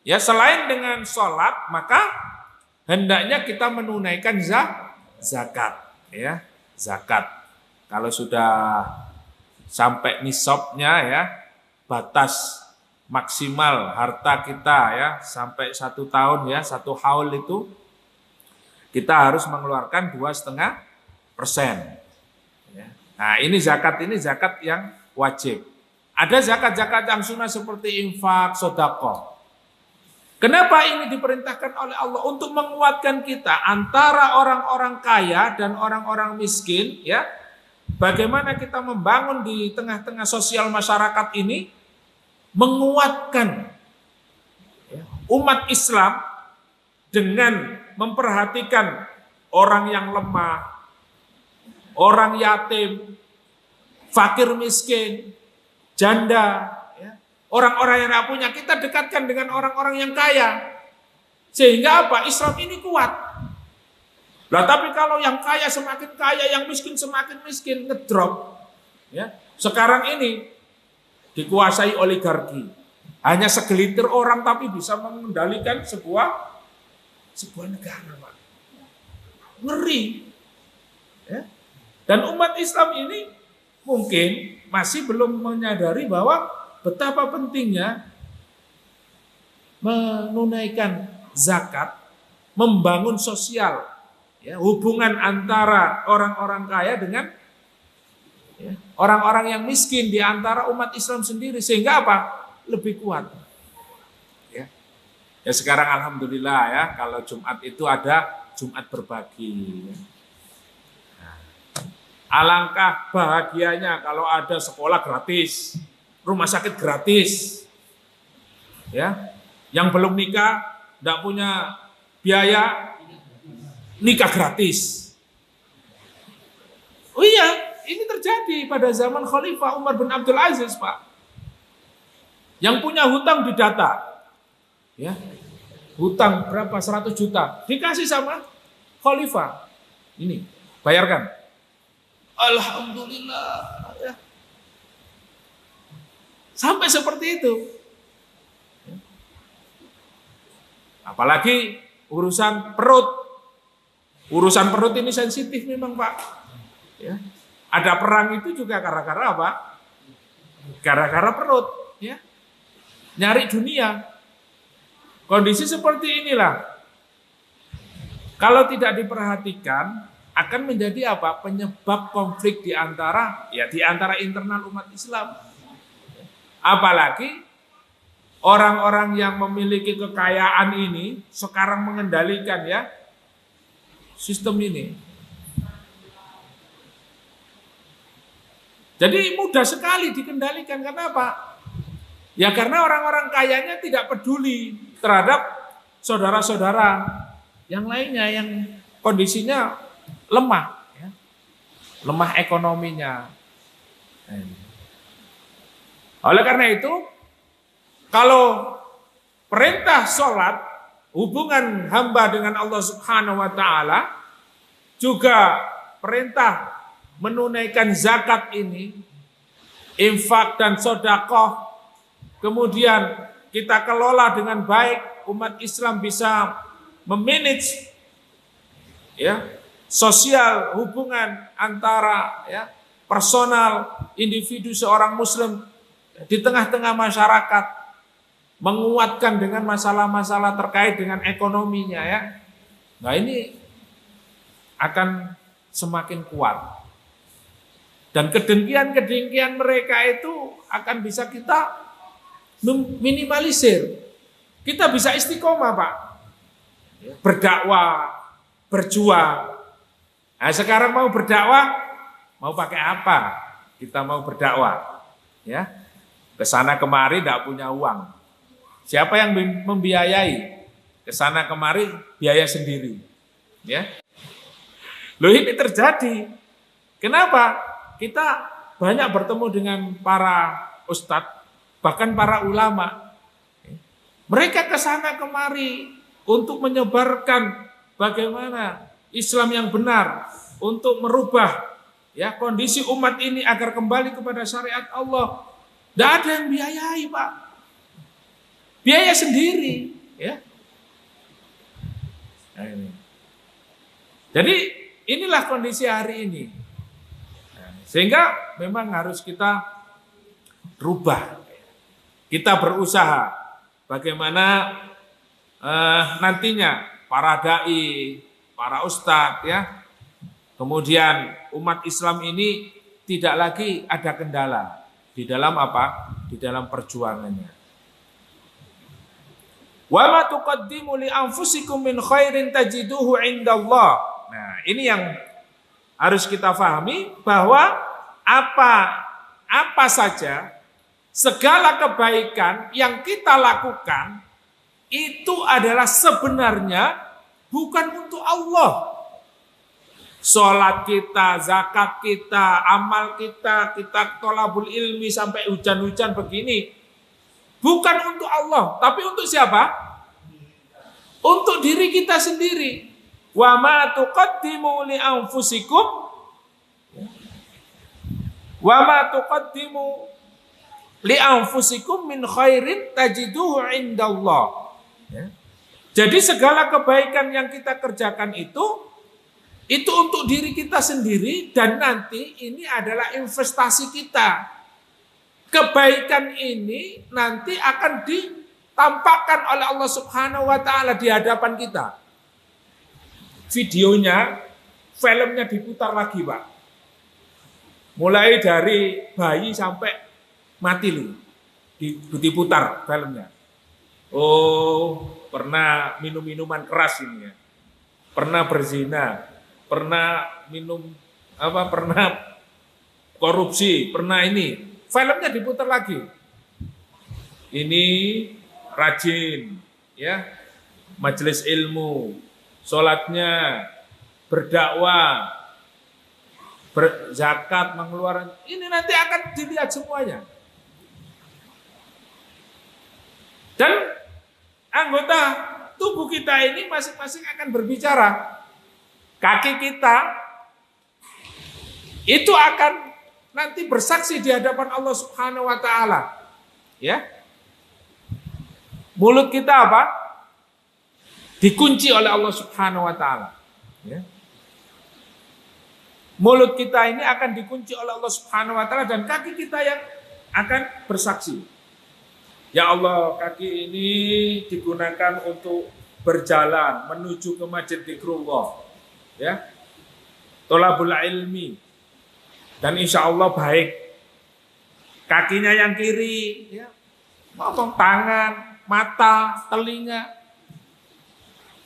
ya selain dengan sholat, maka hendaknya kita menunaikan zakat, ya zakat. Kalau sudah sampai nisabnya ya, batas maksimal harta kita ya sampai 1 tahun ya, 1 haul itu kita harus mengeluarkan 2,5%. Nah ini zakat yang wajib. Ada zakat-zakat yang sunnah seperti infak, sedekah. Kenapa ini diperintahkan oleh Allah? Untuk menguatkan kita antara orang-orang kaya dan orang-orang miskin, ya. Bagaimana kita membangun di tengah-tengah sosial masyarakat ini, menguatkan umat Islam dengan memperhatikan orang yang lemah, orang yatim, fakir miskin, janda, orang-orang yang tidak punya, kita dekatkan dengan orang-orang yang kaya. Sehingga apa? Islam ini kuat. Lah tapi kalau yang kaya semakin kaya, yang miskin semakin miskin, ngedrop. Ya. Sekarang ini dikuasai oligarki. Hanya segelintir orang tapi bisa mengendalikan sebuah negara, Pak. Ngeri. Ya. Dan umat Islam ini mungkin masih belum menyadari bahwa betapa pentingnya menunaikan zakat, membangun sosial, ya, hubungan antara orang-orang kaya dengan orang-orang yang miskin di antara umat Islam sendiri, sehingga apa? Lebih kuat. Ya sekarang alhamdulillah ya, kalau Jumat itu ada Jumat berbagi. Alangkah bahagianya kalau ada sekolah gratis, rumah sakit gratis. Ya, yang belum nikah, tidak punya biaya, nikah gratis. Oh iya, ini terjadi pada zaman Khalifah Umar bin Abdul Aziz, Pak. Yang punya hutang didata. Ya, hutang berapa? 100 juta. Dikasih sama Khalifah. Ini, bayarkan. Alhamdulillah. Ya. Sampai seperti itu. Apalagi urusan perut. Urusan perut ini sensitif memang, Pak. Ya. Ada perang itu juga gara-gara apa? Gara-gara perut. Ya. Nyari dunia. Kondisi seperti inilah. Kalau tidak diperhatikan, akan menjadi apa? Penyebab konflik di antara internal umat Islam. Apalagi orang-orang yang memiliki kekayaan ini sekarang mengendalikan ya sistem ini. Jadi mudah sekali dikendalikan. Kenapa? Ya karena orang-orang kayanya tidak peduli terhadap saudara-saudara yang lainnya yang kondisinya lemah, ya. Lemah ekonominya. Oleh karena itu, kalau perintah sholat, hubungan hamba dengan Allah Subhanahu wa Ta'ala, juga perintah menunaikan zakat ini, infak dan sedekah, kemudian kita kelola dengan baik, umat Islam bisa memanage ya sosial hubungan antara ya personal individu seorang muslim di tengah-tengah masyarakat, menguatkan dengan masalah-masalah terkait dengan ekonominya ya. Nah ini akan semakin kuat. Dan kedengkian-kedengkian mereka itu akan bisa kita minimalisir. Kita bisa istiqomah, Pak. Berdakwah, berjuang. Nah, sekarang mau berdakwah, mau pakai apa? Kita mau berdakwah, ya. Ke sana kemari tidak punya uang. Siapa yang membiayai? Ke sana kemari biaya sendiri, ya. Loh ini terjadi. Kenapa? Kita banyak bertemu dengan para ustadz, bahkan para ulama. Mereka ke sana kemari untuk menyebarkan bagaimana Islam yang benar, untuk merubah ya kondisi umat ini agar kembali kepada syariat Allah. Tidak ada yang biayai, Pak. Biaya sendiri, ya. Nah, ini. Jadi inilah kondisi hari ini. Sehingga memang harus kita rubah. Kita berusaha bagaimana nantinya para dai, para ustadz ya, kemudian umat Islam ini tidak lagi ada kendala di dalam apa? Di dalam perjuangannya. Wa ma tuqaddimu li anfusikum min khairin tajiduhu indallah. Nah, ini yang harus kita pahami, bahwa apa saja segala kebaikan yang kita lakukan itu adalah sebenarnya bukan untuk Allah. Sholat kita, zakat kita, amal kita tolabul ilmi sampai hujan-hujan begini, bukan untuk Allah, tapi untuk siapa? Untuk diri kita sendiri. Wa ma tuqaddimu li anfusikum, wa ma tuqaddimu li anfusikum min khairin tajiduhu indallah. Jadi segala kebaikan yang kita kerjakan itu untuk diri kita sendiri, dan nanti ini adalah investasi kita. Kebaikan ini nanti akan ditampakkan oleh Allah Subhanahu wa taala di hadapan kita. Videonya, filmnya diputar lagi, Pak. Mulai dari bayi sampai mati diputar filmnya. Oh, pernah minum minuman keras ini ya. Pernah berzina, pernah pernah korupsi, pernah ini. Filmnya diputar lagi. Ini rajin, ya, majelis ilmu, sholatnya, berdakwah, berzakat, mengeluarkan. Ini nanti akan dilihat semuanya. Dan anggota tubuh kita ini masing-masing akan berbicara. Kaki kita itu akan nanti bersaksi di hadapan Allah Subhanahu wa taala. Ya. Mulut kita apa? Dikunci oleh Allah Subhanahu wa taala. Ya. Mulut kita ini akan dikunci oleh Allah Subhanahu wa taala, dan kaki kita yang akan bersaksi. Ya Allah, kaki ini digunakan untuk berjalan menuju ke masjid zikrullah. Ya. Tolabul ilmi. Dan insya Allah baik. Kakinya yang kiri, ya, maupun tangan, mata, telinga,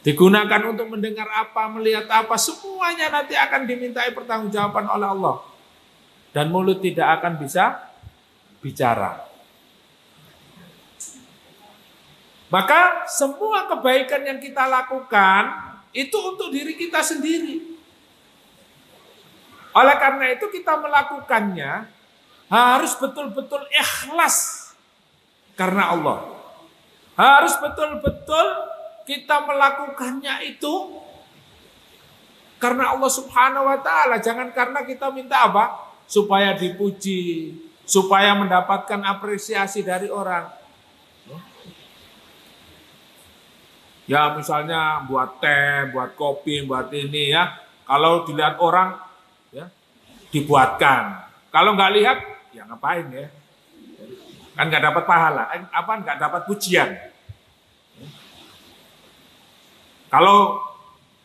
digunakan untuk mendengar apa, melihat apa, semuanya nanti akan dimintai pertanggungjawaban oleh Allah. Dan mulut tidak akan bisa bicara. Maka semua kebaikan yang kita lakukan itu untuk diri kita sendiri. Oleh karena itu kita melakukannya harus betul-betul ikhlas karena Allah. Harus betul-betul kita melakukannya itu karena Allah Subhanahu wa taala. Jangan karena kita minta apa? Supaya dipuji, supaya mendapatkan apresiasi dari orang. Ya misalnya buat teh, buat kopi, buat ini ya. Kalau dilihat orang, ya dibuatkan. Kalau nggak lihat, ya ngapain ya? Kan nggak dapat pahala, nggak dapat pujian. Kalau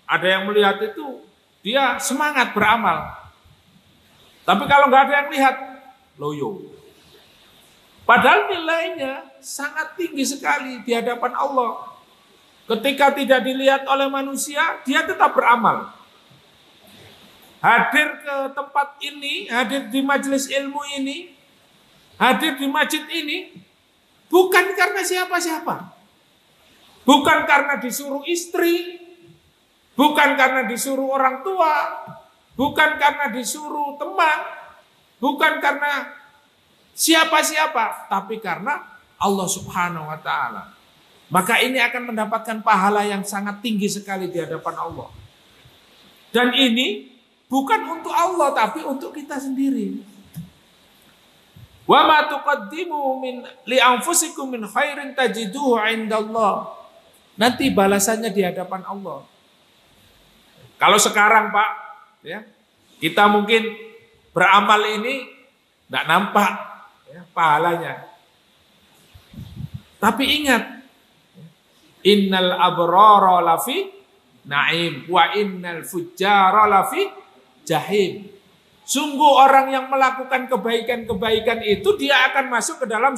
ada yang melihat itu, dia semangat beramal. Tapi kalau nggak ada yang lihat, loyo. Padahal nilainya sangat tinggi sekali di hadapan Allah. Ketika tidak dilihat oleh manusia, dia tetap beramal. Hadir ke tempat ini, hadir di majelis ilmu ini, hadir di masjid ini, bukan karena siapa-siapa. Bukan karena disuruh istri, bukan karena disuruh orang tua, bukan karena disuruh teman, bukan karena siapa-siapa, tapi karena Allah Subhanahu wa taala. Maka ini akan mendapatkan pahala yang sangat tinggi sekali di hadapan Allah. Dan ini bukan untuk Allah, tapi untuk kita sendiri. Wa ma tuqaddimu li anfusikum min khairin tajiduhu indallah. Nanti balasannya di hadapan Allah. Kalau sekarang Pak, ya, kita mungkin beramal ini tidak nampak ya, pahalanya. Tapi ingat, innal abrara lafi na'im wa innal fujjara lafi jahim. Sungguh orang yang melakukan kebaikan-kebaikan itu dia akan masuk ke dalam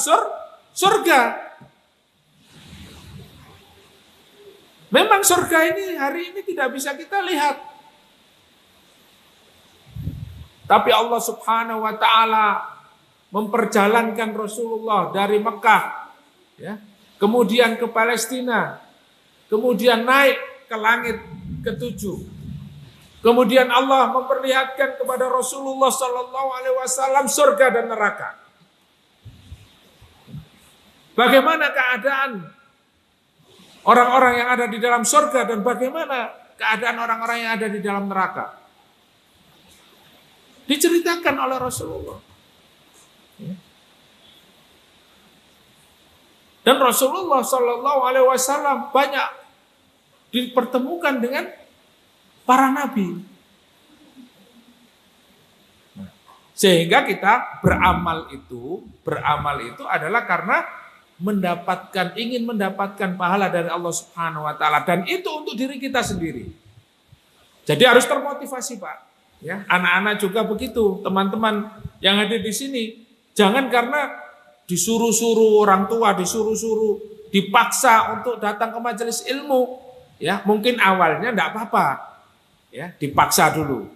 surga. Memang surga ini hari ini tidak bisa kita lihat. Tapi Allah Subhanahu wa taala memperjalankan Rasulullah dari Mekah, ya, kemudian ke Palestina, kemudian naik ke langit ketujuh. Kemudian Allah memperlihatkan kepada Rasulullah Sallallahu Alaihi Wasallam surga dan neraka. Bagaimana keadaan orang-orang yang ada di dalam surga dan bagaimana keadaan orang-orang yang ada di dalam neraka? Diceritakan oleh Rasulullah. Dan Rasulullah Sallallahu Alaihi Wasallam banyak dipertemukan dengan para nabi. Sehingga kita beramal itu adalah karena ingin mendapatkan pahala dari Allah Subhanahu wa taala, dan itu untuk diri kita sendiri. Jadi harus termotivasi, Pak. Ya, anak-anak juga begitu, teman-teman yang ada di sini. Jangan karena disuruh-suruh orang tua, disuruh-suruh, dipaksa untuk datang ke majelis ilmu. Ya, mungkin awalnya enggak apa-apa. Ya, dipaksa dulu.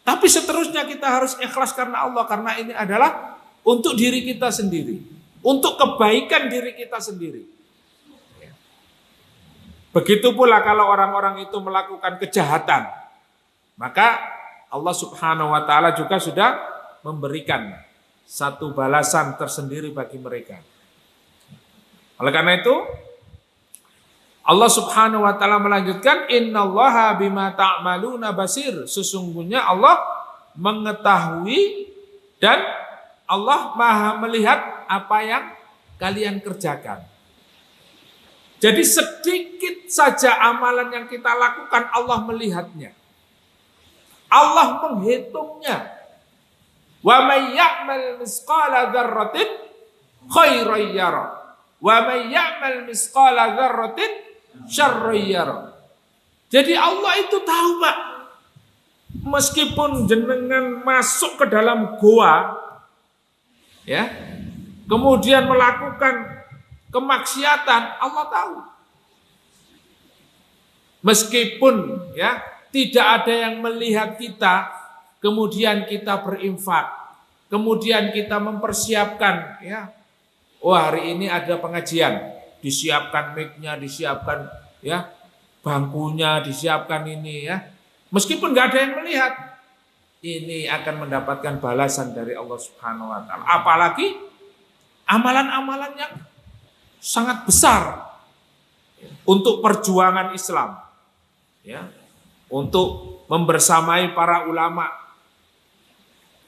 Tapi seterusnya kita harus ikhlas karena Allah, karena ini adalah untuk diri kita sendiri, untuk kebaikan diri kita sendiri. Begitu pula kalau orang-orang itu melakukan kejahatan, maka Allah Subhanahu wa taala juga sudah memberikan satu balasan tersendiri bagi mereka. Oleh karena itu, Allah Subhanahu wa taala melanjutkan, innallaha bima ta'maluna basir. Sesungguhnya Allah mengetahui dan Allah Maha melihat apa yang kalian kerjakan. Jadi sedikit saja amalan yang kita lakukan Allah melihatnya. Allah menghitungnya. Wa may ya'mal misqala dzarratin khairan yara. Wa may ya'mal misqala dzarratin syarran yara. Jadi Allah itu tahu, Pak. Meskipun jenengan masuk ke dalam goa, ya, kemudian melakukan kemaksiatan, Allah tahu. Meskipun ya tidak ada yang melihat kita, kemudian kita berinfak, kemudian kita mempersiapkan, ya, oh hari ini ada pengajian, disiapkan mic-nya, disiapkan ya bangkunya, disiapkan ini ya. Meskipun nggak ada yang melihat, ini akan mendapatkan balasan dari Allah Subhanahu wa taala. Apalagi amalan-amalan yang sangat besar untuk perjuangan Islam, ya, untuk membersamai para ulama,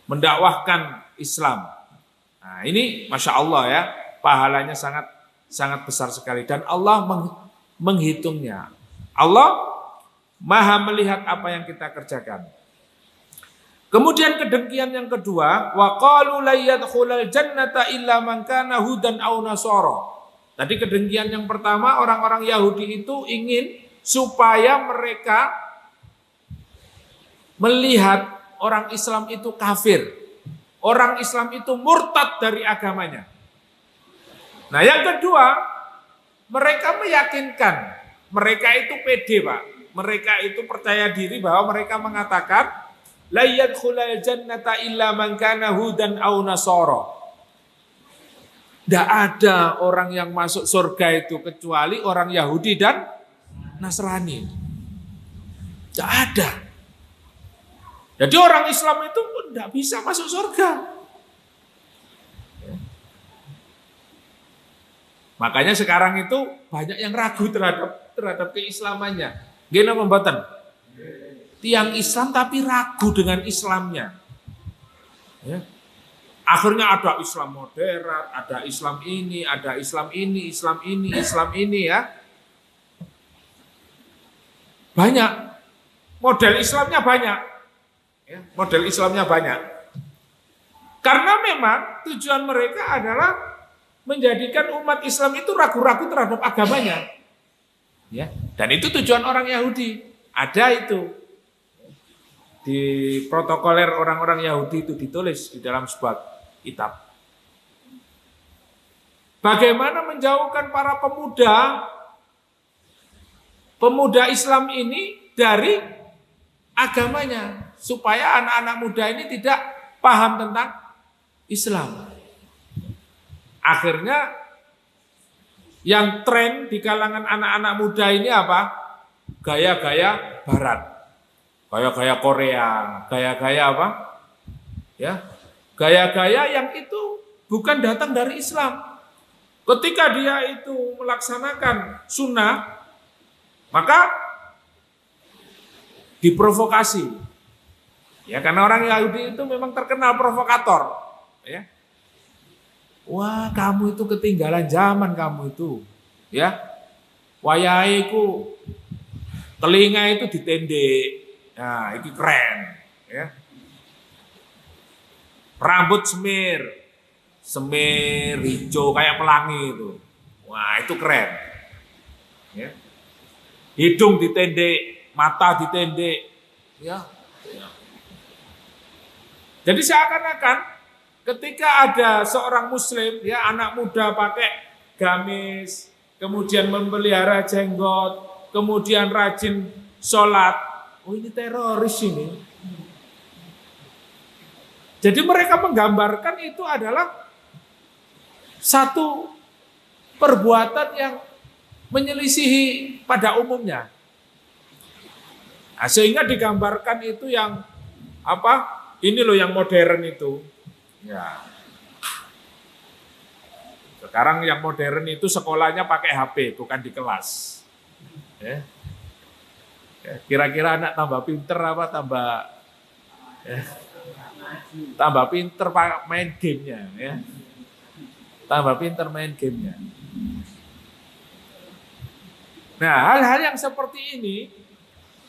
mendakwahkan Islam. Nah, ini Masya Allah ya, pahalanya sangat besar sekali, dan Allah menghitungnya. Allah Maha melihat apa yang kita kerjakan. Kemudian kedengkian yang kedua, wa qalu la yadkhulul jannata illa man kana hudan aw nasara. Tadi kedengkian yang pertama, orang-orang Yahudi itu ingin supaya mereka melihat orang Islam itu kafir, orang Islam itu murtad dari agamanya. Nah, yang kedua, mereka meyakinkan, mereka itu pede, Pak. Mereka itu percaya diri bahwa mereka mengatakan la yadkhulul jannata illa man kana hudan aw nasara. Tidak ada orang yang masuk surga itu kecuali orang Yahudi dan Nasrani. Tidak ada. Jadi orang Islam itu tidak bisa masuk surga. Makanya sekarang itu banyak yang ragu terhadap keislamannya. Gena pembuatan. Tiang Islam tapi ragu dengan Islamnya. Ya. Akhirnya ada Islam moderat, ada Islam ini, ada Islam ini, Islam ini, Islam ini ya. Banyak. Model Islamnya banyak. Ya, model Islamnya banyak. Karena memang tujuan mereka adalah menjadikan umat Islam itu ragu-ragu terhadap agamanya. Ya, dan itu tujuan orang Yahudi. Ada itu. Di protokoler orang-orang Yahudi itu ditulis di dalam sebuah kitab. Bagaimana menjauhkan para pemuda pemuda Islam ini dari agamanya, supaya anak-anak muda ini tidak paham tentang Islam. Akhirnya yang tren di kalangan anak-anak muda ini apa? Gaya-gaya barat, gaya-gaya Korea, gaya-gaya apa? Ya, gaya-gaya yang itu bukan datang dari Islam. Ketika dia itu melaksanakan sunnah, maka diprovokasi. Ya, karena orang Yahudi itu memang terkenal provokator. Ya. Wah, kamu itu ketinggalan zaman kamu itu. Ya. Wayahiku telinga itu ditendek. Nah, ini keren. Ya. Rambut semir hijau kayak pelangi itu. Wah, itu keren. Ya. Hidung ditendek, mata ditendek. Ya. Jadi seakan-akan ketika ada seorang muslim, ya anak muda pakai gamis, kemudian memelihara jenggot, kemudian rajin sholat, oh ini teroris ini. Jadi mereka menggambarkan itu adalah satu perbuatan yang menyelisihi pada umumnya. Nah, sehingga digambarkan itu yang apa? Ini loh yang modern itu. Ya. Sekarang yang modern itu sekolahnya pakai HP, bukan di kelas. Ya. Ya, kira-kira anak tambah pinter apa tambah pinter main gamenya, ya. Tambah pinter main gamenya. Nah, hal-hal yang seperti ini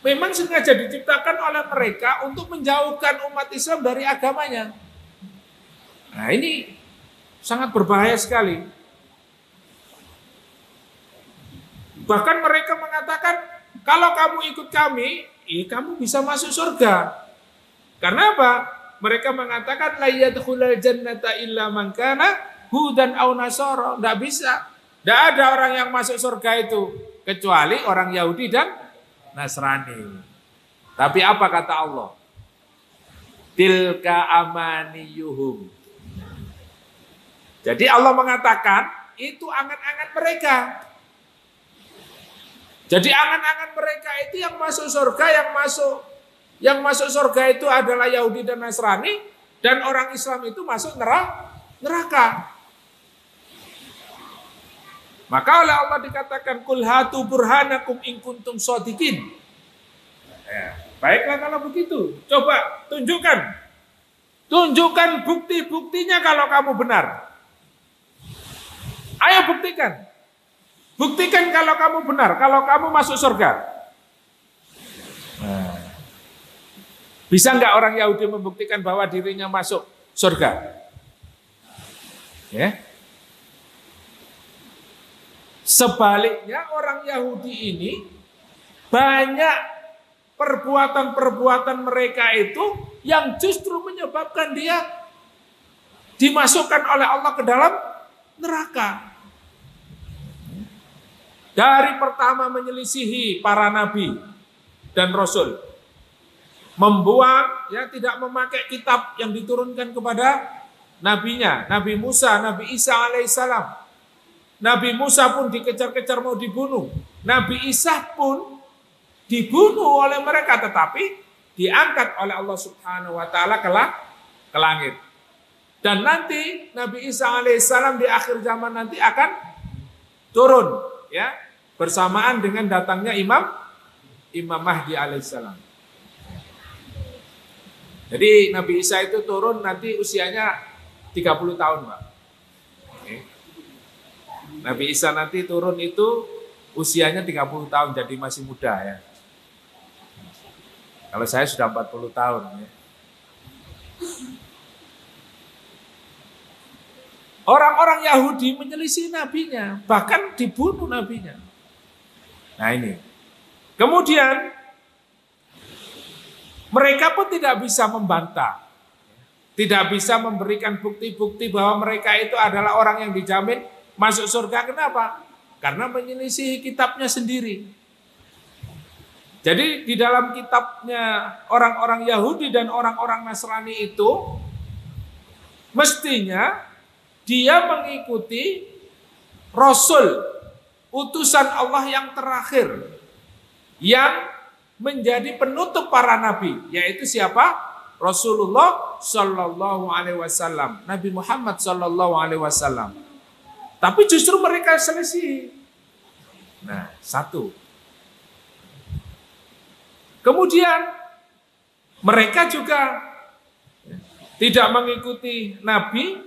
memang sengaja diciptakan oleh mereka untuk menjauhkan umat Islam dari agamanya. Nah, ini sangat berbahaya sekali. Bahkan mereka mengatakan, kalau kamu ikut kami, kamu bisa masuk surga. Karena apa? Mereka mengatakan la yadkhulul jannata illa man kana hudan aw nasara. Enggak bisa. Enggak ada orang yang masuk surga itu kecuali orang Yahudi dan Nasrani. Tapi apa kata Allah? Tilka amaniyuhum. Jadi Allah mengatakan itu angan-angan mereka. Jadi angan-angan mereka itu yang masuk surga, yang masuk surga itu adalah Yahudi dan Nasrani, dan orang Islam itu masuk neraka. Maka oleh Allah dikatakan kul hatu burhanakum in kuntum shodiqin. Ya, baiklah kalau begitu, coba tunjukkan bukti-buktinya kalau kamu benar. Ayo buktikan kalau kamu benar, kalau kamu masuk surga. Nah, bisa nggak orang Yahudi membuktikan bahwa dirinya masuk surga? Ya. Sebaliknya orang Yahudi ini banyak perbuatan-perbuatan mereka itu yang justru menyebabkan dia dimasukkan oleh Allah ke dalam neraka. Dari pertama menyelisihi para nabi dan rasul, membuang, ya tidak memakai kitab yang diturunkan kepada nabinya, Nabi Musa, Nabi Isa alaihissalam. Nabi Musa pun dikejar-kejar mau dibunuh. Nabi Isa pun dibunuh oleh mereka, tetapi diangkat oleh Allah Subhanahu wa taala ke langit. Dan nanti Nabi Isa alaihissalam di akhir zaman nanti akan turun, ya, bersamaan dengan datangnya Imam Mahdi alaihissalam. Jadi Nabi Isa itu turun nanti usianya 30 tahun, Pak. Nabi Isa nanti turun itu usianya 30 tahun, jadi masih muda ya. Kalau saya sudah 40 tahun ya. Orang-orang Yahudi menyelisih nabinya, bahkan dibunuh nabinya. Nah ini. Kemudian mereka pun tidak bisa membantah. Tidak bisa memberikan bukti-bukti bahwa mereka itu adalah orang yang dijamin masuk surga. Kenapa? Karena menyelisihi kitabnya sendiri. Jadi di dalam kitabnya orang-orang Yahudi dan orang-orang Nasrani itu mestinya dia mengikuti Rasul, utusan Allah yang terakhir, yang menjadi penutup para nabi, yaitu siapa? Rasulullah Shallallahu Alaihi Wasallam, Nabi Muhammad Shallallahu Alaihi Wasallam. Tapi justru mereka selisih. Nah, satu. Kemudian mereka juga tidak mengikuti Nabi,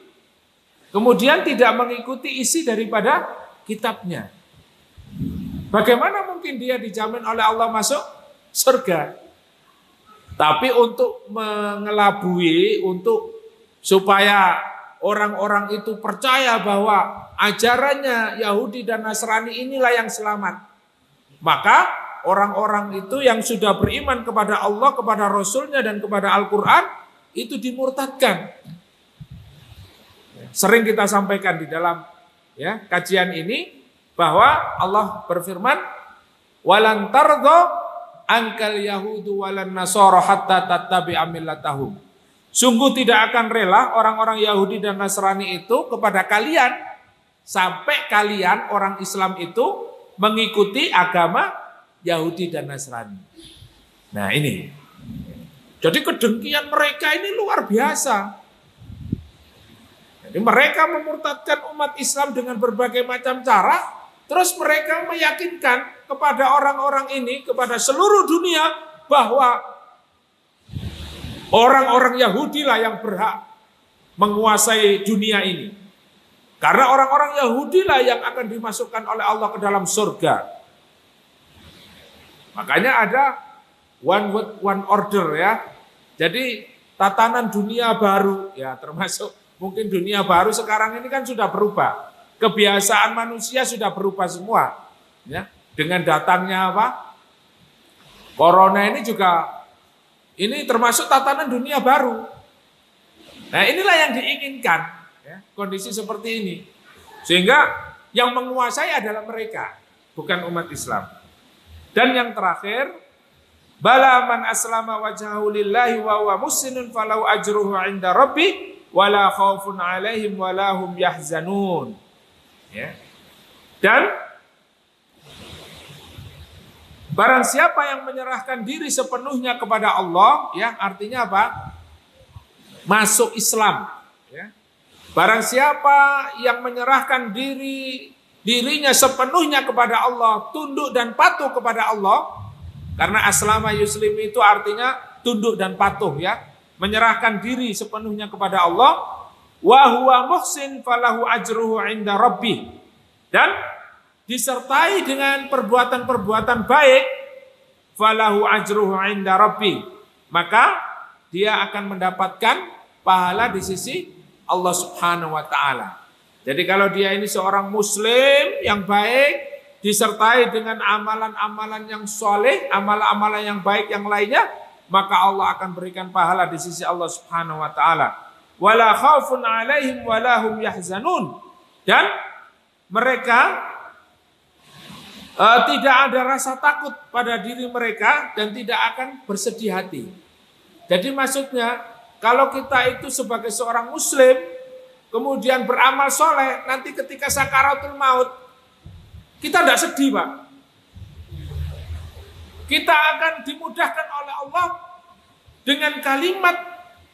kemudian tidak mengikuti isi daripada kitabnya. Bagaimana mungkin dia dijamin oleh Allah masuk surga? Tapi untuk mengelabui, untuk supaya orang-orang itu percaya bahwa ajarannya Yahudi dan Nasrani inilah yang selamat, maka orang-orang itu yang sudah beriman kepada Allah, kepada Rasulnya dan kepada Al-Quran itu dimurtadkan. Sering kita sampaikan di dalam kajian ini bahwa Allah berfirman, "Walan tardha ankal yahudu walan nasara hatta tattabi'a millatahum." Sungguh tidak akan rela orang-orang Yahudi dan Nasrani itu kepada kalian sampai kalian orang Islam itu mengikuti agama Yahudi dan Nasrani. Nah ini, jadi kedengkian mereka ini luar biasa. Jadi mereka memurtadkan umat Islam dengan berbagai macam cara, terus mereka meyakinkan kepada orang-orang ini, kepada seluruh dunia bahwa orang-orang Yahudi lah yang berhak menguasai dunia ini. Karena orang-orang Yahudi lah yang akan dimasukkan oleh Allah ke dalam surga. Makanya ada one word, one order ya. Jadi tatanan dunia baru ya, termasuk mungkin dunia baru sekarang ini kan sudah berubah. Kebiasaan manusia sudah berubah semua. Ya, dengan datangnya apa? Corona ini juga ini termasuk tatanan dunia baru. Nah, inilah yang diinginkan ya, kondisi seperti ini. Sehingga yang menguasai adalah mereka, bukan umat Islam. Dan yang terakhir, bala man aslama wajhahu lillahi wa huwa muhsinun falau ajruhu 'inda rabbih wala khaufun 'alaihim wala hum yahzanun. Ya. Dan barang siapa yang menyerahkan diri sepenuhnya kepada Allah, ya artinya apa? Masuk Islam. Ya. Barang siapa yang menyerahkan dirinya sepenuhnya kepada Allah, tunduk dan patuh kepada Allah, karena aslama yuslim itu artinya tunduk dan patuh ya, menyerahkan diri sepenuhnya kepada Allah, wa huwa muhsin falahu ajruhu 'inda rabbih, dan disertai dengan perbuatan-perbuatan baik, falahu ajruhu 'inda rabbih, maka dia akan mendapatkan pahala di sisi Allah Subhanahu wa taala. Jadi kalau dia ini seorang muslim yang baik, disertai dengan amalan-amalan yang soleh, amalan-amalan yang baik yang lainnya, maka Allah akan berikan pahala di sisi Allah Subhanahu wa taala. Wala khaufun 'alaihim wala hum yahzanun. Dan mereka tidak ada rasa takut pada diri mereka dan tidak akan bersedih hati. Jadi maksudnya kalau kita itu sebagai seorang muslim kemudian beramal soleh, nanti ketika sakaratul maut, kita tidak sedih Pak. Kita akan dimudahkan oleh Allah dengan kalimat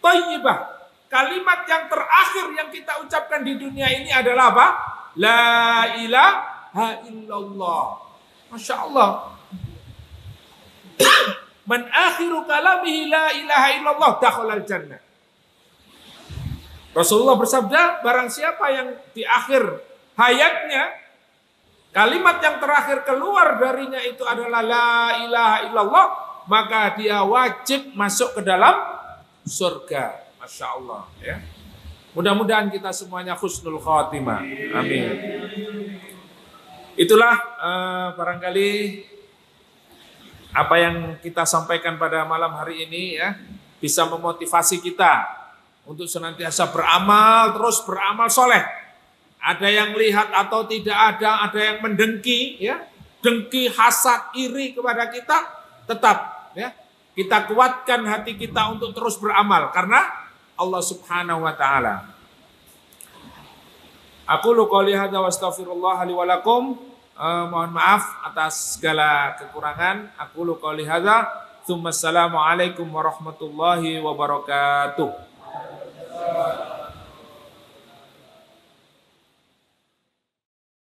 thayyibah. Kalimat yang terakhir yang kita ucapkan di dunia ini adalah apa? La ilaha illallah. Masya Allah. Man akhiru kalamihi la ilaha illallah dakhalal jannah. Rasulullah bersabda, barang siapa yang di akhir hayatnya kalimat yang terakhir keluar darinya itu adalah la ilaha illallah, maka dia wajib masuk ke dalam surga. Masya Allah ya. Mudah-mudahan kita semuanya husnul khatimah. Amin. Itulah barangkali apa yang kita sampaikan pada malam hari ini ya, bisa memotivasi kita untuk senantiasa beramal, terus beramal soleh. Ada yang lihat atau tidak ada yang mendengki, ya, dengki, hasad, iri kepada kita, tetap ya. Kita kuatkan hati kita untuk terus beramal karena Allah Subhanahu wa taala. Aku qouli hadza wa astaghfirullah li wa lakum. Mohon maaf atas segala kekurangan. Aku qouli hadza. Assalamualaikum warahmatullahi wabarakatuh.